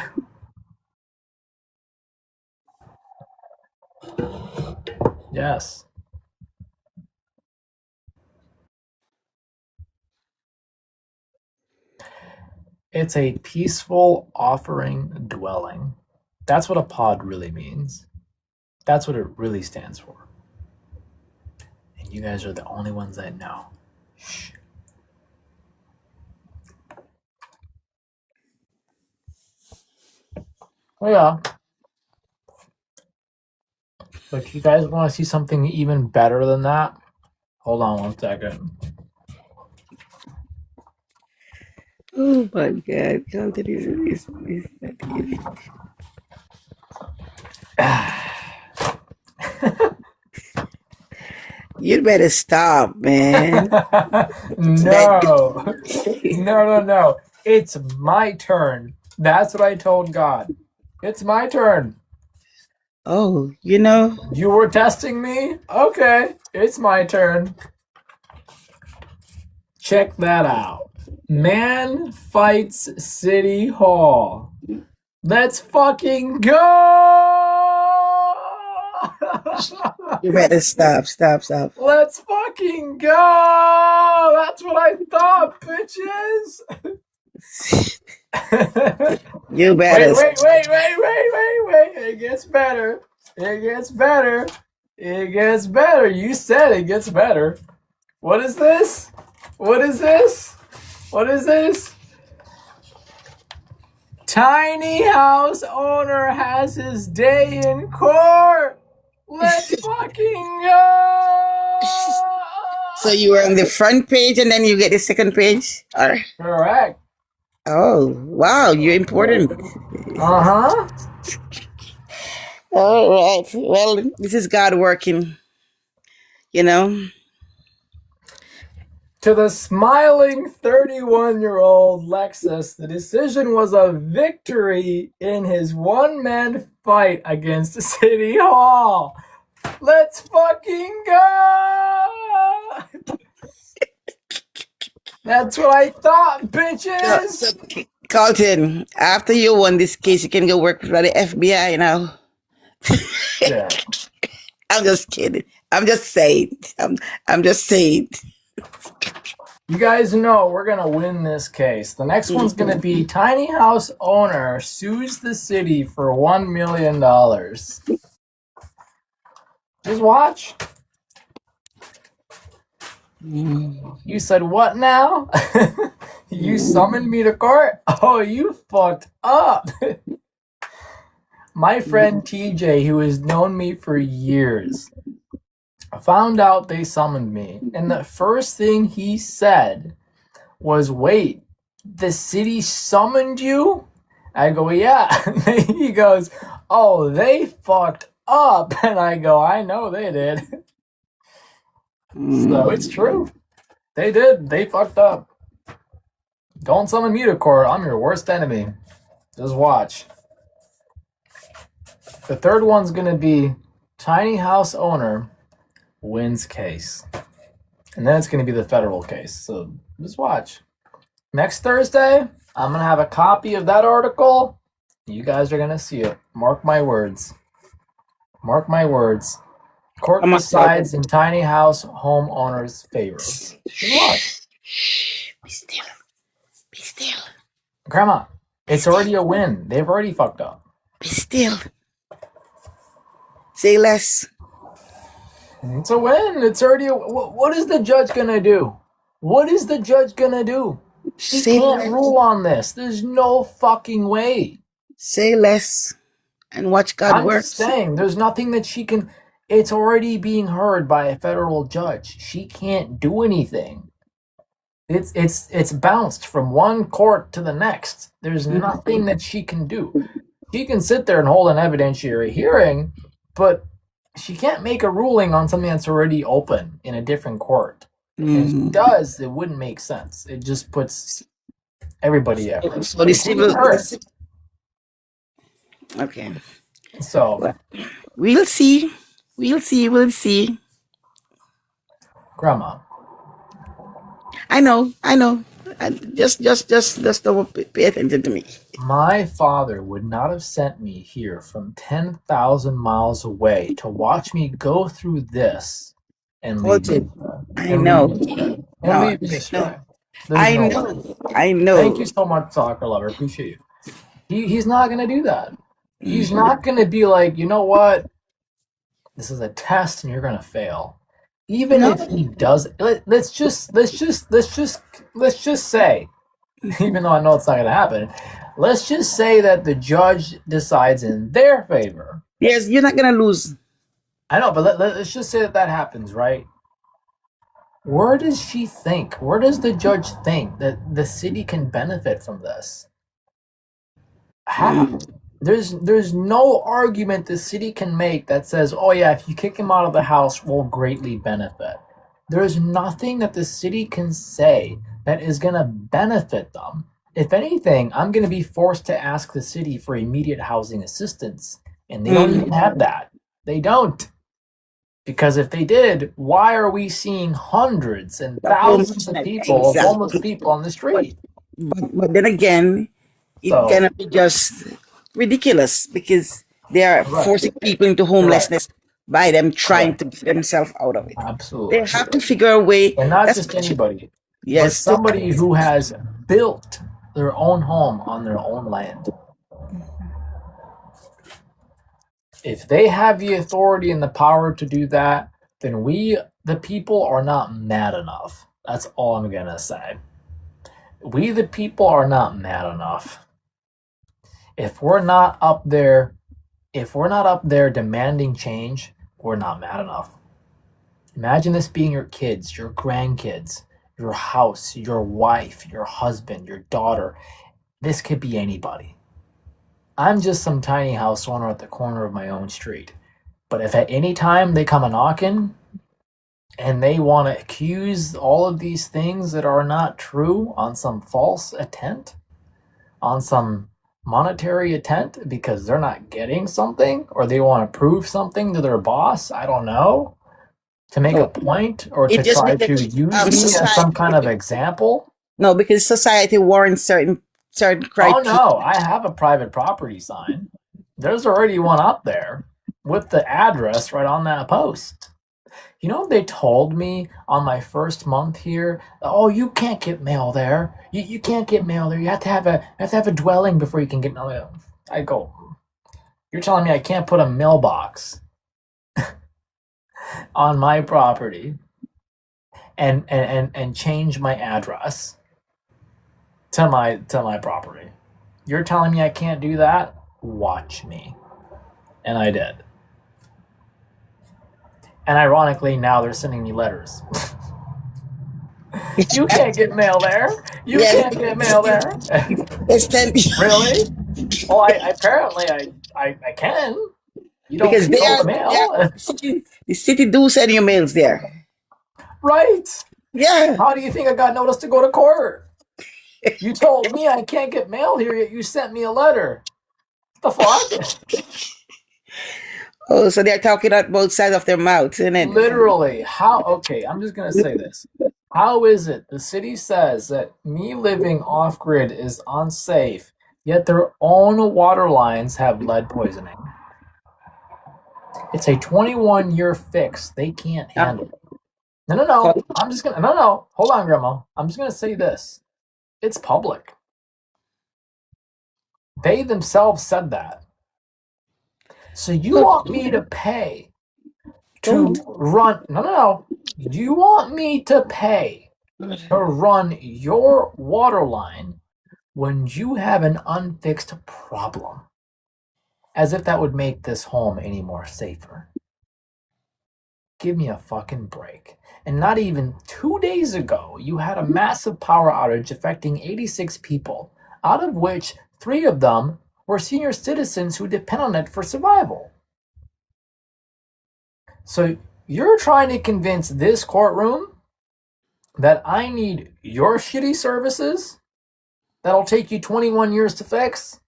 Yes. It's a peaceful offering dwelling. That's what a pod really means. That's what it really stands for. And you guys are the only ones that know. Shh. Oh, yeah. But you guys want to see something even better than that? Hold on 1 second. Oh my God, Colton is not easy. You better stop, man. No. No. It's my turn. That's what I told God. It's my turn. Oh, you know. You were testing me? Okay, it's my turn. Check that out. Man fights City Hall. Let's fucking go! You better stop. Let's fucking go! That's what I thought, bitches! You better. Wait. It gets better. You said it gets better. What is this? Tiny house owner has his day in court. Let's fucking go! So you were on the front page and then you get the second page? Or... Correct. Oh, wow, you're important. Uh-huh. All right. Well, this is God working, you know. To the smiling 31-year-old Lexus, the decision was a victory in his one-man fight against City Hall. Let's fucking go! That's what I thought, bitches! So, Colton, after you won this case, you can go work for the FBI now. Yeah. I'm just kidding. I'm just saying. I'm just saying. You guys know we're gonna win this case. The next one's gonna be tiny house owner sues the city for $1 million. Just watch. You said what now? You summoned me to court? Oh, you fucked up. My friend TJ, who has known me for years, found out they summoned me, and the first thing he said was, "Wait, the city summoned you?" I go, "Yeah." He goes, "Oh, they fucked up." And I go, "I know they did." So it's true. They did. They fucked up. Don't summon me to court. I'm your worst enemy. Just watch. The third one's going to be tiny house owner wins case. And then it's going to be the federal case. So just watch. Next Thursday, I'm going to have a copy of that article. You guys are going to see it. Mark my words. Mark my words. Court decides in tiny house homeowner's favor. Just watch. Be still. Be still. Grandma, it's already a win. They've already fucked up. Be still. Say less. It's a win. It's already a... What is the judge going to do? What is the judge going to do? She can't rule on this. There's no fucking way. Say less and watch God work. I'm just saying, there's nothing that she can... It's already being heard by a federal judge. She can't do anything. It's bounced from one court to the next. There's nothing that she can do. She can sit there and hold an evidentiary hearing, but she can't make a ruling on something that's already open in a different court. And if she does, it wouldn't make sense. It just puts everybody at. So the civil. Okay. So we'll see. We'll see. Grandma. I know. Just don't pay attention to me. My father would not have sent me here from 10,000 miles away to watch me go through this and leave me Colton, astray. I And leave know. me astray. And No, leave me astray. no, There's I no way. know. I Thank know. you so much, soccer lover. Appreciate you. He's not going to do that. He's not going to be like, you know what? This is a test and you're going to fail. Even No, if he does, let's just say, even though I know it's not going to happen, let's just say that the judge decides in their favor. yes, you're not gonna lose. I know, but let's just say that happens, right? Where does she think? Where does the judge think that the city can benefit from this? How? There's no argument the city can make that says, oh yeah, if you kick him out of the house, we'll greatly benefit. There's nothing that the city can say that is going to benefit them. If anything, I'm going to be forced to ask the city for immediate housing assistance, and they don't even have that. They don't. Because if they did, why are we seeing hundreds and thousands of people, of homeless Exactly. people on the street? But then again, it So, cannot be just ridiculous because they are correct, forcing people into correct, homelessness by them trying correct. to get themselves out of it. They Absolutely. have to figure a way. And not That's just what anybody, but yes. somebody who has built their own home on their own land. If they have the authority and the power to do that, then we, the people, are not mad enough. That's all I'm going to say. We, the people, are not mad enough. If we're not up there demanding change, we're not mad enough. Imagine this being your kids, your grandkids, your house, your wife, your husband, your daughter. This could be anybody. I'm just some tiny house owner at the corner of my own street. But if at any time they come a knocking and they want to accuse all of these things that are not true on some false attempt, on some monetary attempt because they're not getting something or they want to prove something to their boss, I don't know, to make a point or to try to use me as some kind of example. No, because society warrants certain criteria. Oh no, I have a private property sign. There's already one up there with the address right on that post. You know what they told me on my first month here? Oh, you can't get mail there. You can't get mail there. You have to have a dwelling before you can get mail. I go, you're telling me I can't put a mailbox on my property and change my address to my property. You're telling me I can't do that? Watch me. And I did. And ironically, now they're sending me letters. You can't get mail there. You can't get mail there. Really? Well, apparently I can. You don't because control the mail. The city do send you mails there. Right. Yeah. How do you think I got notice to go to court? You told me I can't get mail here, yet you sent me a letter. The fuck? Oh, so they're talking out both sides of their mouths, isn't it? Literally. How? Okay, I'm just going to say this. How is it the city says that me living off-grid is unsafe, yet their own water lines have lead poisoning? It's a 21-year fix. They can't handle it. No. I'm just going to... No. Hold on, Grandma. I'm just going to say this. It's public. They themselves said that. So you want me to pay to run... No. You want me to pay to run your water line when you have an unfixed problem? As if that would make this home any more safer. Give me a fucking break. And not even 2 days ago, you had a massive power outage affecting 86 people, out of which 3 of them were senior citizens who depend on it for survival. So you're trying to convince this courtroom that I need your shitty services that'll take you 21 years to fix?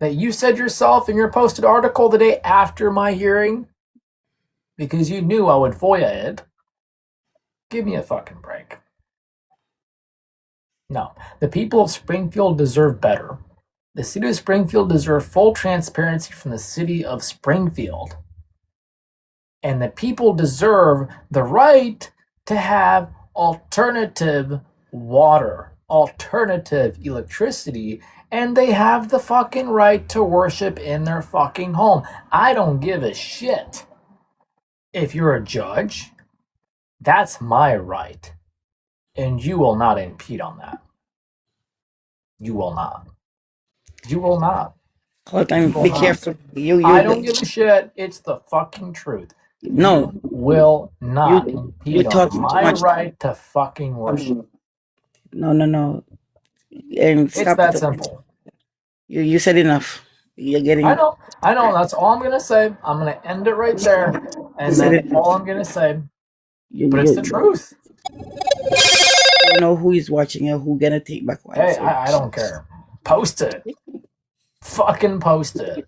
That you said yourself in your posted article the day after my hearing? Because you knew I would FOIA it. Give me a fucking break. No. The people of Springfield deserve better. The city of Springfield deserves full transparency from the city of Springfield. And the people deserve the right to have alternative water, alternative electricity, and they have the fucking right to worship in their fucking home. I don't give a shit. If you're a judge, that's my right. And you will not impede on that. You will not. You will not. Colton, You will be not. careful. I don't give a shit. It's the fucking truth. No, You will not you're impede on talking too my much. right to fucking worship. No. And It's stop that it. simple. You said enough. You're getting. I know. That's all I'm gonna say. I'm gonna end it right there, and then all I'm gonna say. But it's the truth. You know who is watching and who gonna take back what. Hey, I don't care. Post it. Fucking post it.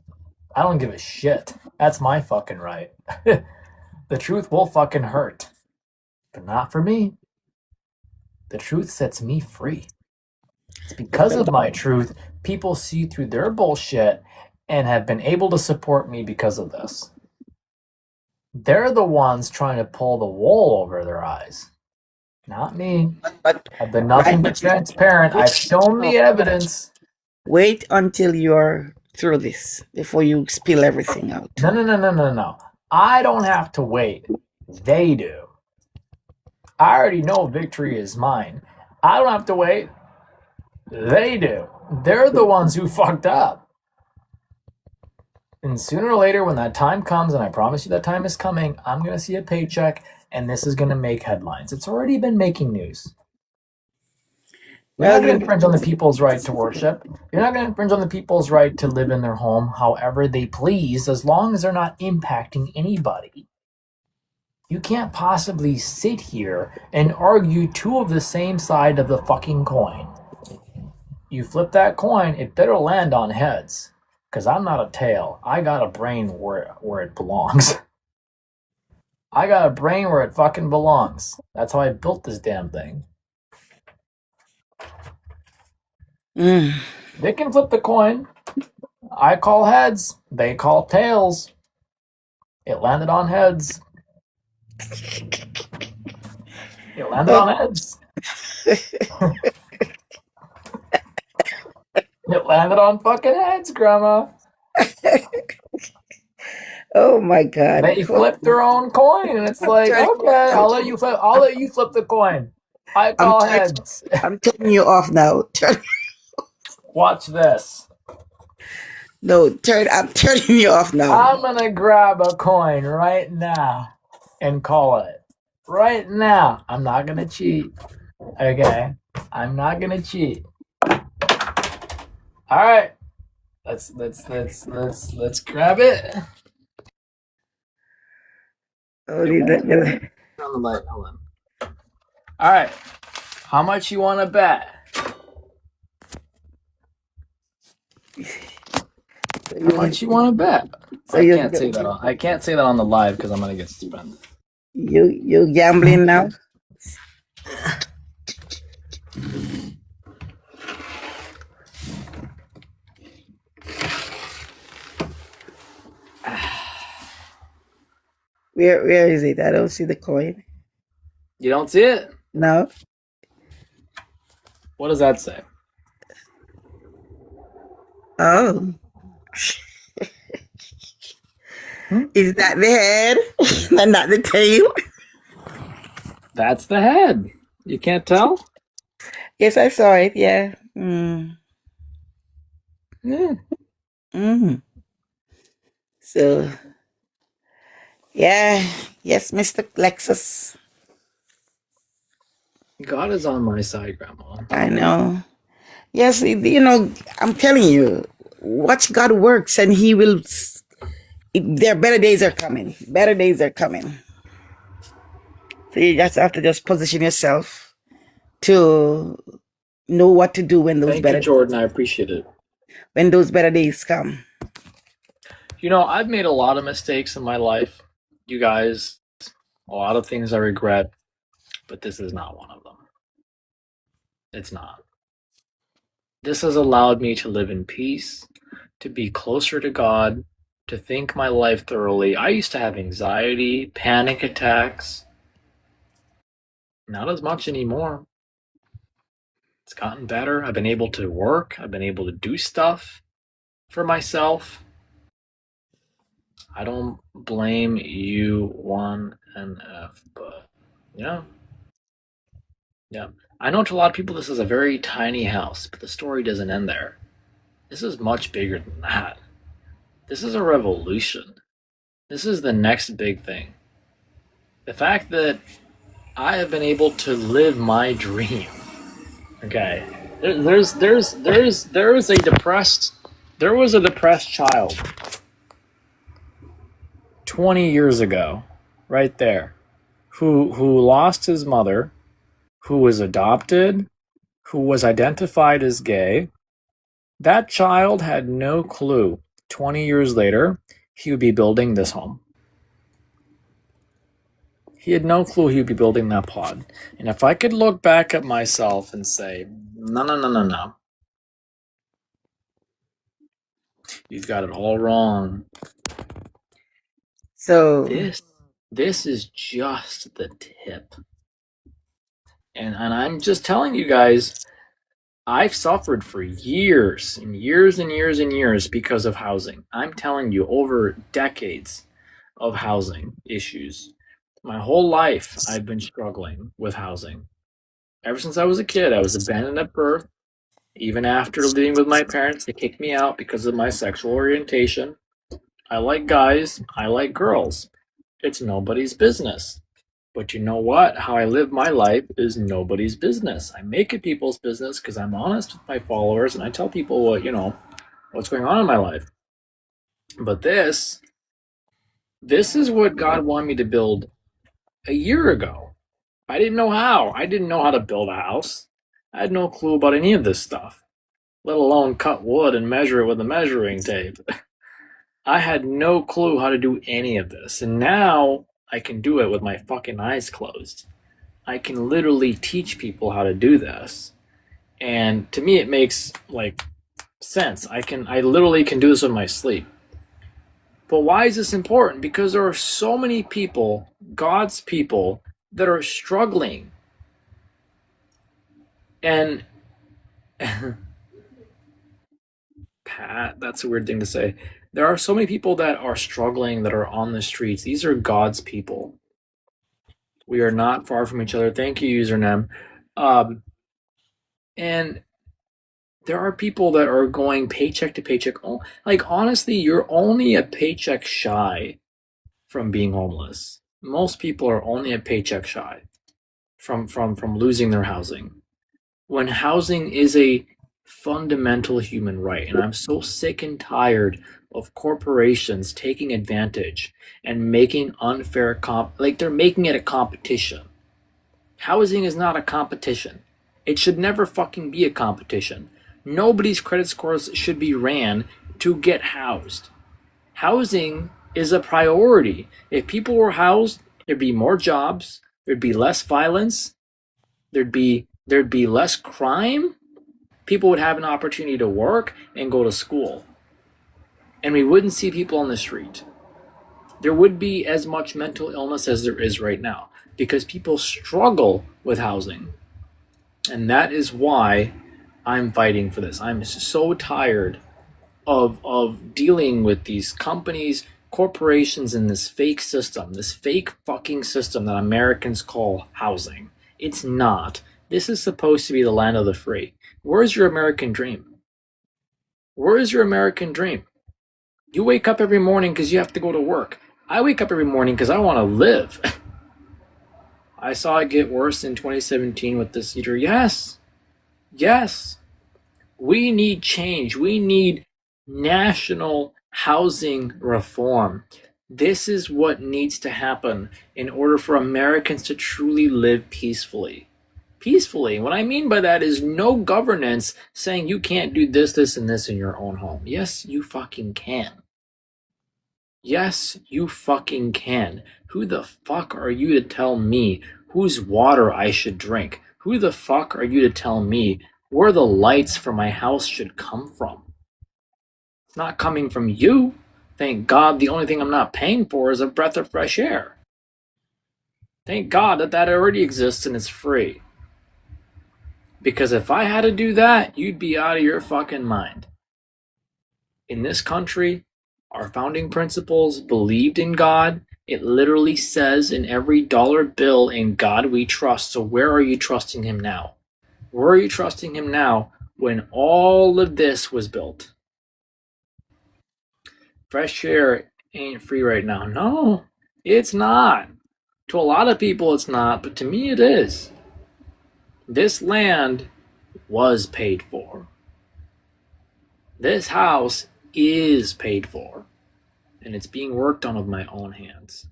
I don't give a shit. That's my fucking right. The truth will fucking hurt. But not for me. The truth sets me free. It's because of my truth, people see through their bullshit and have been able to support me because of this. They're the ones trying to pull the wool over their eyes. Not me. I've been nothing but transparent. I've shown the evidence. Wait until you're through this before you spill everything out. No. I don't have to wait. They do. I already know victory is mine. I don't have to wait. They do. They're the ones who fucked up. And sooner or later, when that time comes, and I promise you that time is coming, I'm going to see a paycheck, and this is going to make headlines. It's already been making news. You're not going to infringe on the people's right to worship. You're not going to infringe on the people's right to live in their home however they please, as long as they're not impacting anybody. You can't possibly sit here and argue two of the same side of the fucking coin. You flip that coin, it better land on heads. Because I'm not a tail. I got a brain where it belongs. I got a brain where it fucking belongs. That's how I built this damn thing. They can flip the coin. I call heads. They call tails. It landed on heads. It landed on heads. It landed on fucking heads, Grandma. Oh my God! They flipped their own coin, and it's like, okay, I'll let you flip the coin. I call heads. I'm turning you off now. Watch this. No, I'm turning you off now. I'm gonna grab a coin right now and call it. Right now. I'm not gonna cheat. Okay? I'm not gonna cheat. Alright. Let's grab it. Oh, On the light, hold on. Alright. How much you wanna bet? How much you wanna bet? I can't say that on the live because I'm gonna get suspended. You gambling now? Where is it? I don't see the coin. You don't see it? No. What does that say? Oh. Is that the head and not the tail? That's the head. You can't tell? Yes, I saw it. Yeah. Yeah. So, yeah. Yes, Mr. Lexus. God is on my side, Grandma. I know. Yes, I'm telling you, watch God works and he will. Their better days are coming. Better days are coming. So you just have to just position yourself to know what to do when those Thank you, Jordan. I appreciate it. When those better days come. I've made a lot of mistakes in my life. You guys, a lot of things I regret, but this is not one of them. It's not. This has allowed me to live in peace, to be closer to God, to think my life thoroughly. I used to have anxiety, panic attacks. Not as much anymore. It's gotten better. I've been able to work. I've been able to do stuff for myself. I don't blame you one and F, but yeah. Yeah. I know to a lot of people this is a very tiny house, but the story doesn't end there. This is much bigger than that. This is a revolution. This is the next big thing. The fact that I have been able to live my dream. Okay. There was a depressed child 20 years ago, right there, who lost his mother, who was adopted, who was identified as gay. That child had no clue 20 years later he would be building this home. He had no clue he would be building that pod. And if I could look back at myself and say, no. You've got it all wrong. So This is just the tip. And I'm just telling you guys, I've suffered for years and years and years and years because of housing. I'm telling you, over decades of housing issues. My whole life, I've been struggling with housing. Ever since I was a kid, I was abandoned at birth. Even after living with my parents, they kicked me out because of my sexual orientation. I like guys, I like girls. It's nobody's business. But you know what? How I live my life is nobody's business. I make it people's business because I'm honest with my followers and I tell people what's going on in my life. But this is what God wanted me to build a year ago. I didn't know how. I didn't know how to build a house. I had no clue about any of this stuff, let alone cut wood and measure it with a measuring tape. I had no clue how to do any of this. And now I can do it with my fucking eyes closed. I can literally teach people how to do this. And to me it makes sense. I literally can do this in my sleep. But why is this important? Because there are so many people, God's people, that are struggling. And Pat, that's a weird thing to say. There are so many people that are struggling, that are on the streets. These are God's people. We are not far from each other. Thank you, username. And there are people that are going paycheck to paycheck. Honestly, you're only a paycheck shy from being homeless. Most people are only a paycheck shy from losing their housing. When housing is a fundamental human right, and I'm so sick and tired of corporations taking advantage and making unfair they're making it a competition. Housing is not a competition. It should never fucking be a competition. Nobody's credit scores should be ran to get housed. Housing is a priority. If people were housed, there'd be more jobs, there'd be less violence, there'd be less crime. People would have an opportunity to work and go to school. And we wouldn't see people on the street. There would be as much mental illness as there is right now because people struggle with housing. And that is why I'm fighting for this. I'm so tired of dealing with these companies, corporations, and this fake system, this fake fucking system that Americans call housing. It's not. This is supposed to be the land of the free. Where's your American dream? Where is your American dream? You wake up every morning because you have to go to work. I wake up every morning because I want to live. I saw it get worse in 2017 with this leader. Yes. We need change. We need national housing reform. This is what needs to happen in order for Americans to truly live peacefully. Peacefully. What I mean by that is no governance saying you can't do this, this, and this in your own home. Yes, you fucking can. Yes, you fucking can. Who the fuck are you to tell me whose water I should drink? Who the fuck are you to tell me where the lights for my house should come from. It's not coming from you. Thank God the only thing I'm not paying for is a breath of fresh air. Thank God that already exists and it's free. Because if I had to do that, you'd be out of your fucking mind. In this country, our founding principles believed in God. It literally says in every dollar bill, in God we trust. So where are you trusting him now? Where are you trusting him now when all of this was built? Fresh air ain't free right now. No, it's not. To a lot of people it's not, but to me it is. This land was paid for. This house is paid for. And it's being worked on with my own hands.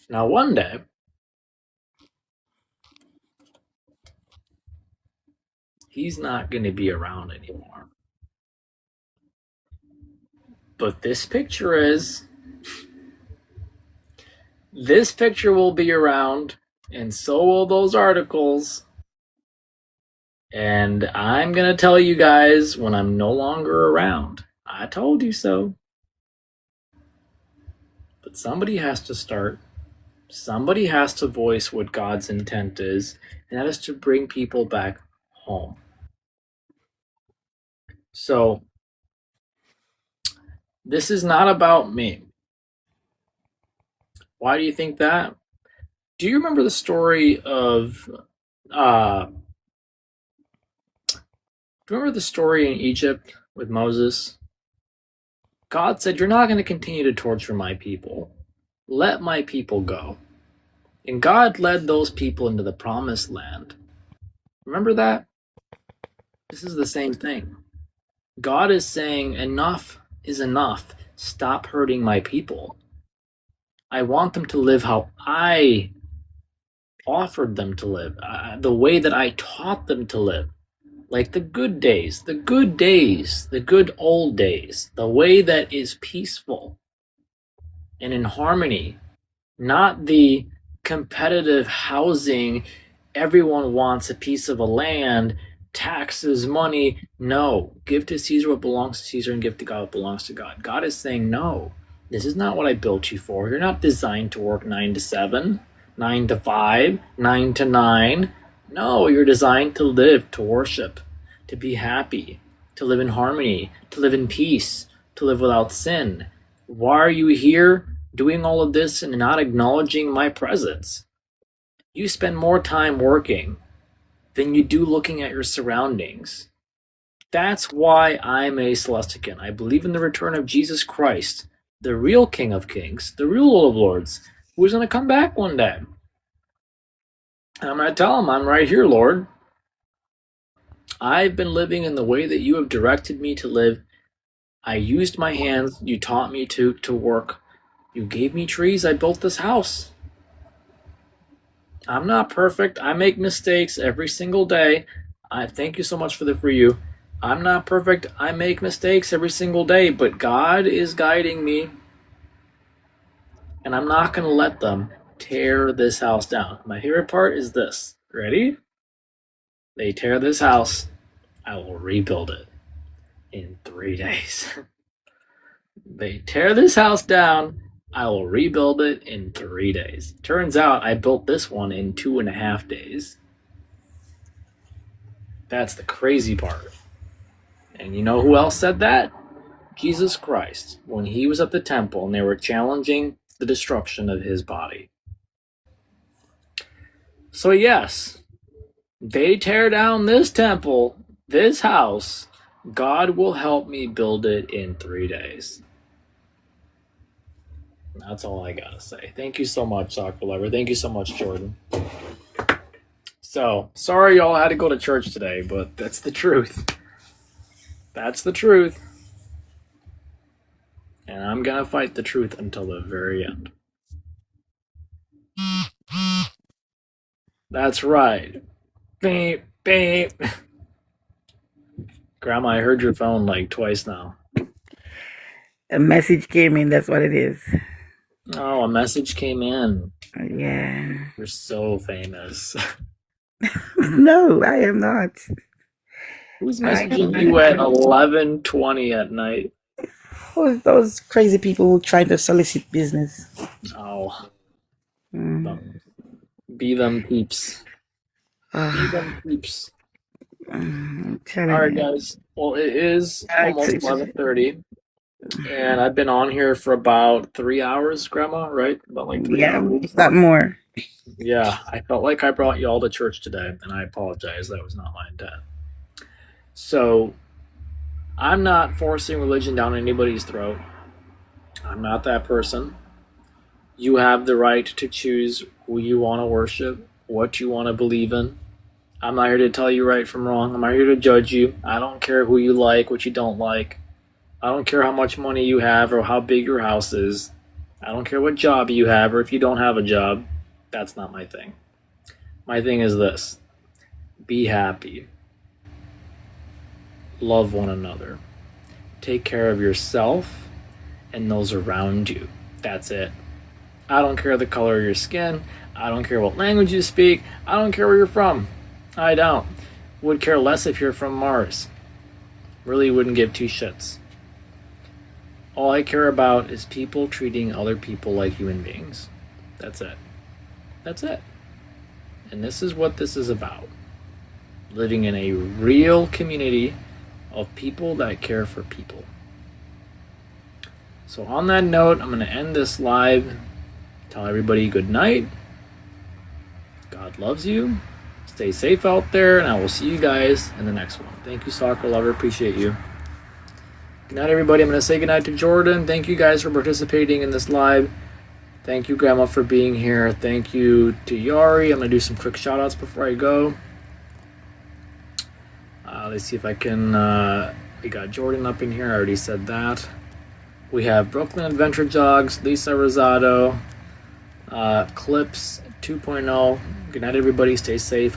Now one day, he's not going to be around anymore. But this picture is. This picture will be around, and so will those articles. And I'm going to tell you guys when I'm no longer around. I told you so. But somebody has to start. Somebody has to voice what God's intent is, and that is to bring people back home. So, this is not about me. Why do you think that? Do you remember the story of, do you remember the story in Egypt with Moses? God said, you're not going to continue to torture my people. Let my people go. And God led those people into the promised land. Remember that? This is the same thing. God is saying, enough is enough. Stop hurting my people. I want them to live how I offered them to live, the way that I taught them to live. Like the good days, the good days, the good old days, the way that is peaceful and in harmony, not the competitive housing, everyone wants a piece of a land, taxes, money. No, give to Caesar what belongs to Caesar and give to God what belongs to God. God is saying, no, this is not what I built you for. You're not designed to work 9 to 7, 9 to 5, 9 to 9. No, you're designed to live, to worship, to be happy, to live in harmony, to live in peace, to live without sin. Why are you here doing all of this and not acknowledging my presence? You spend more time working than you do looking at your surroundings. That's why I'm a Celestican. I believe in the return of Jesus Christ, the real King of Kings, the real Lord of Lords, who's going to come back one day. And I'm going to tell him, I'm right here, Lord. I've been living in the way that you have directed me to live. I used my hands. You taught me to work. You gave me trees. I built this house. I'm not perfect. I make mistakes every single day. I thank you so much for you. I'm not perfect. I make mistakes every single day, but God is guiding me. And I'm not going to let them tear this house down. My favorite part is this. Ready? They tear this house. I will rebuild it in 3 days. They tear this house down. I will rebuild it in 3 days. Turns out I built this one in 2.5 days. That's the crazy part. And you know who else said that? Jesus Christ, when he was at the temple and they were challenging the destruction of his body. So yes, they tear down this temple, this house. God will help me build it in 3 days. That's all I gotta say. Thank you so much, Soccer Lover. Thank you so much, Jordan. So, sorry y'all had to go to church today, but that's the truth. That's the truth. And I'm gonna fight the truth until the very end. That's right. Beep, beep. Grandma, I heard your phone like twice now. A message came in, that's what it is. Oh, a message came in. Yeah. You're so famous. No, I am not. Who's I messaging know. you at 11:20 at night? Those crazy people who try to solicit business. Oh, Mm. be them peeps. Be Ah, them peeps. I'm All telling right, you. guys. Well, it is almost It's 11:30, and I've been on here for about 3 hours, Grandma. Right? About like three yeah, hours. it's not more. Yeah, I felt like I brought you all to church today, and I apologize. That was not my intent. So, I'm not forcing religion down anybody's throat. I'm not that person. You have the right to choose who you want to worship, what you want to believe in. I'm not here to tell you right from wrong. I'm not here to judge you. I don't care who you like, what you don't like. I don't care how much money you have or how big your house is. I don't care what job you have or if you don't have a job. That's not my thing. My thing is this: be happy. Love one another. Take care of yourself and those around you. That's it. I don't care the color of your skin. I don't care what language you speak. I don't care where you're from. I don't. Would care less if you're from Mars. Really wouldn't give two shits. All I care about is people treating other people like human beings. That's it. That's it. And this is what this is about. Living in a real community of people that care for people. So on that note, I'm going to end this live. Tell everybody good night. God loves you. Stay safe out there, and I will see you guys in the next one. Thank you, soccer lover. Appreciate you. Good night, everybody. I'm going to say good night to Jordan. Thank you guys for participating in this live. Thank you, Grandma, for being here. Thank you to Yari. I'm going to do some quick shout-outs before I go. Let's see if I can... we got Jordan up in here. I already said that. We have Brooklyn Adventure Jogs, Lisa Rosado, Clips 2.0. Good night, everybody. Stay safe.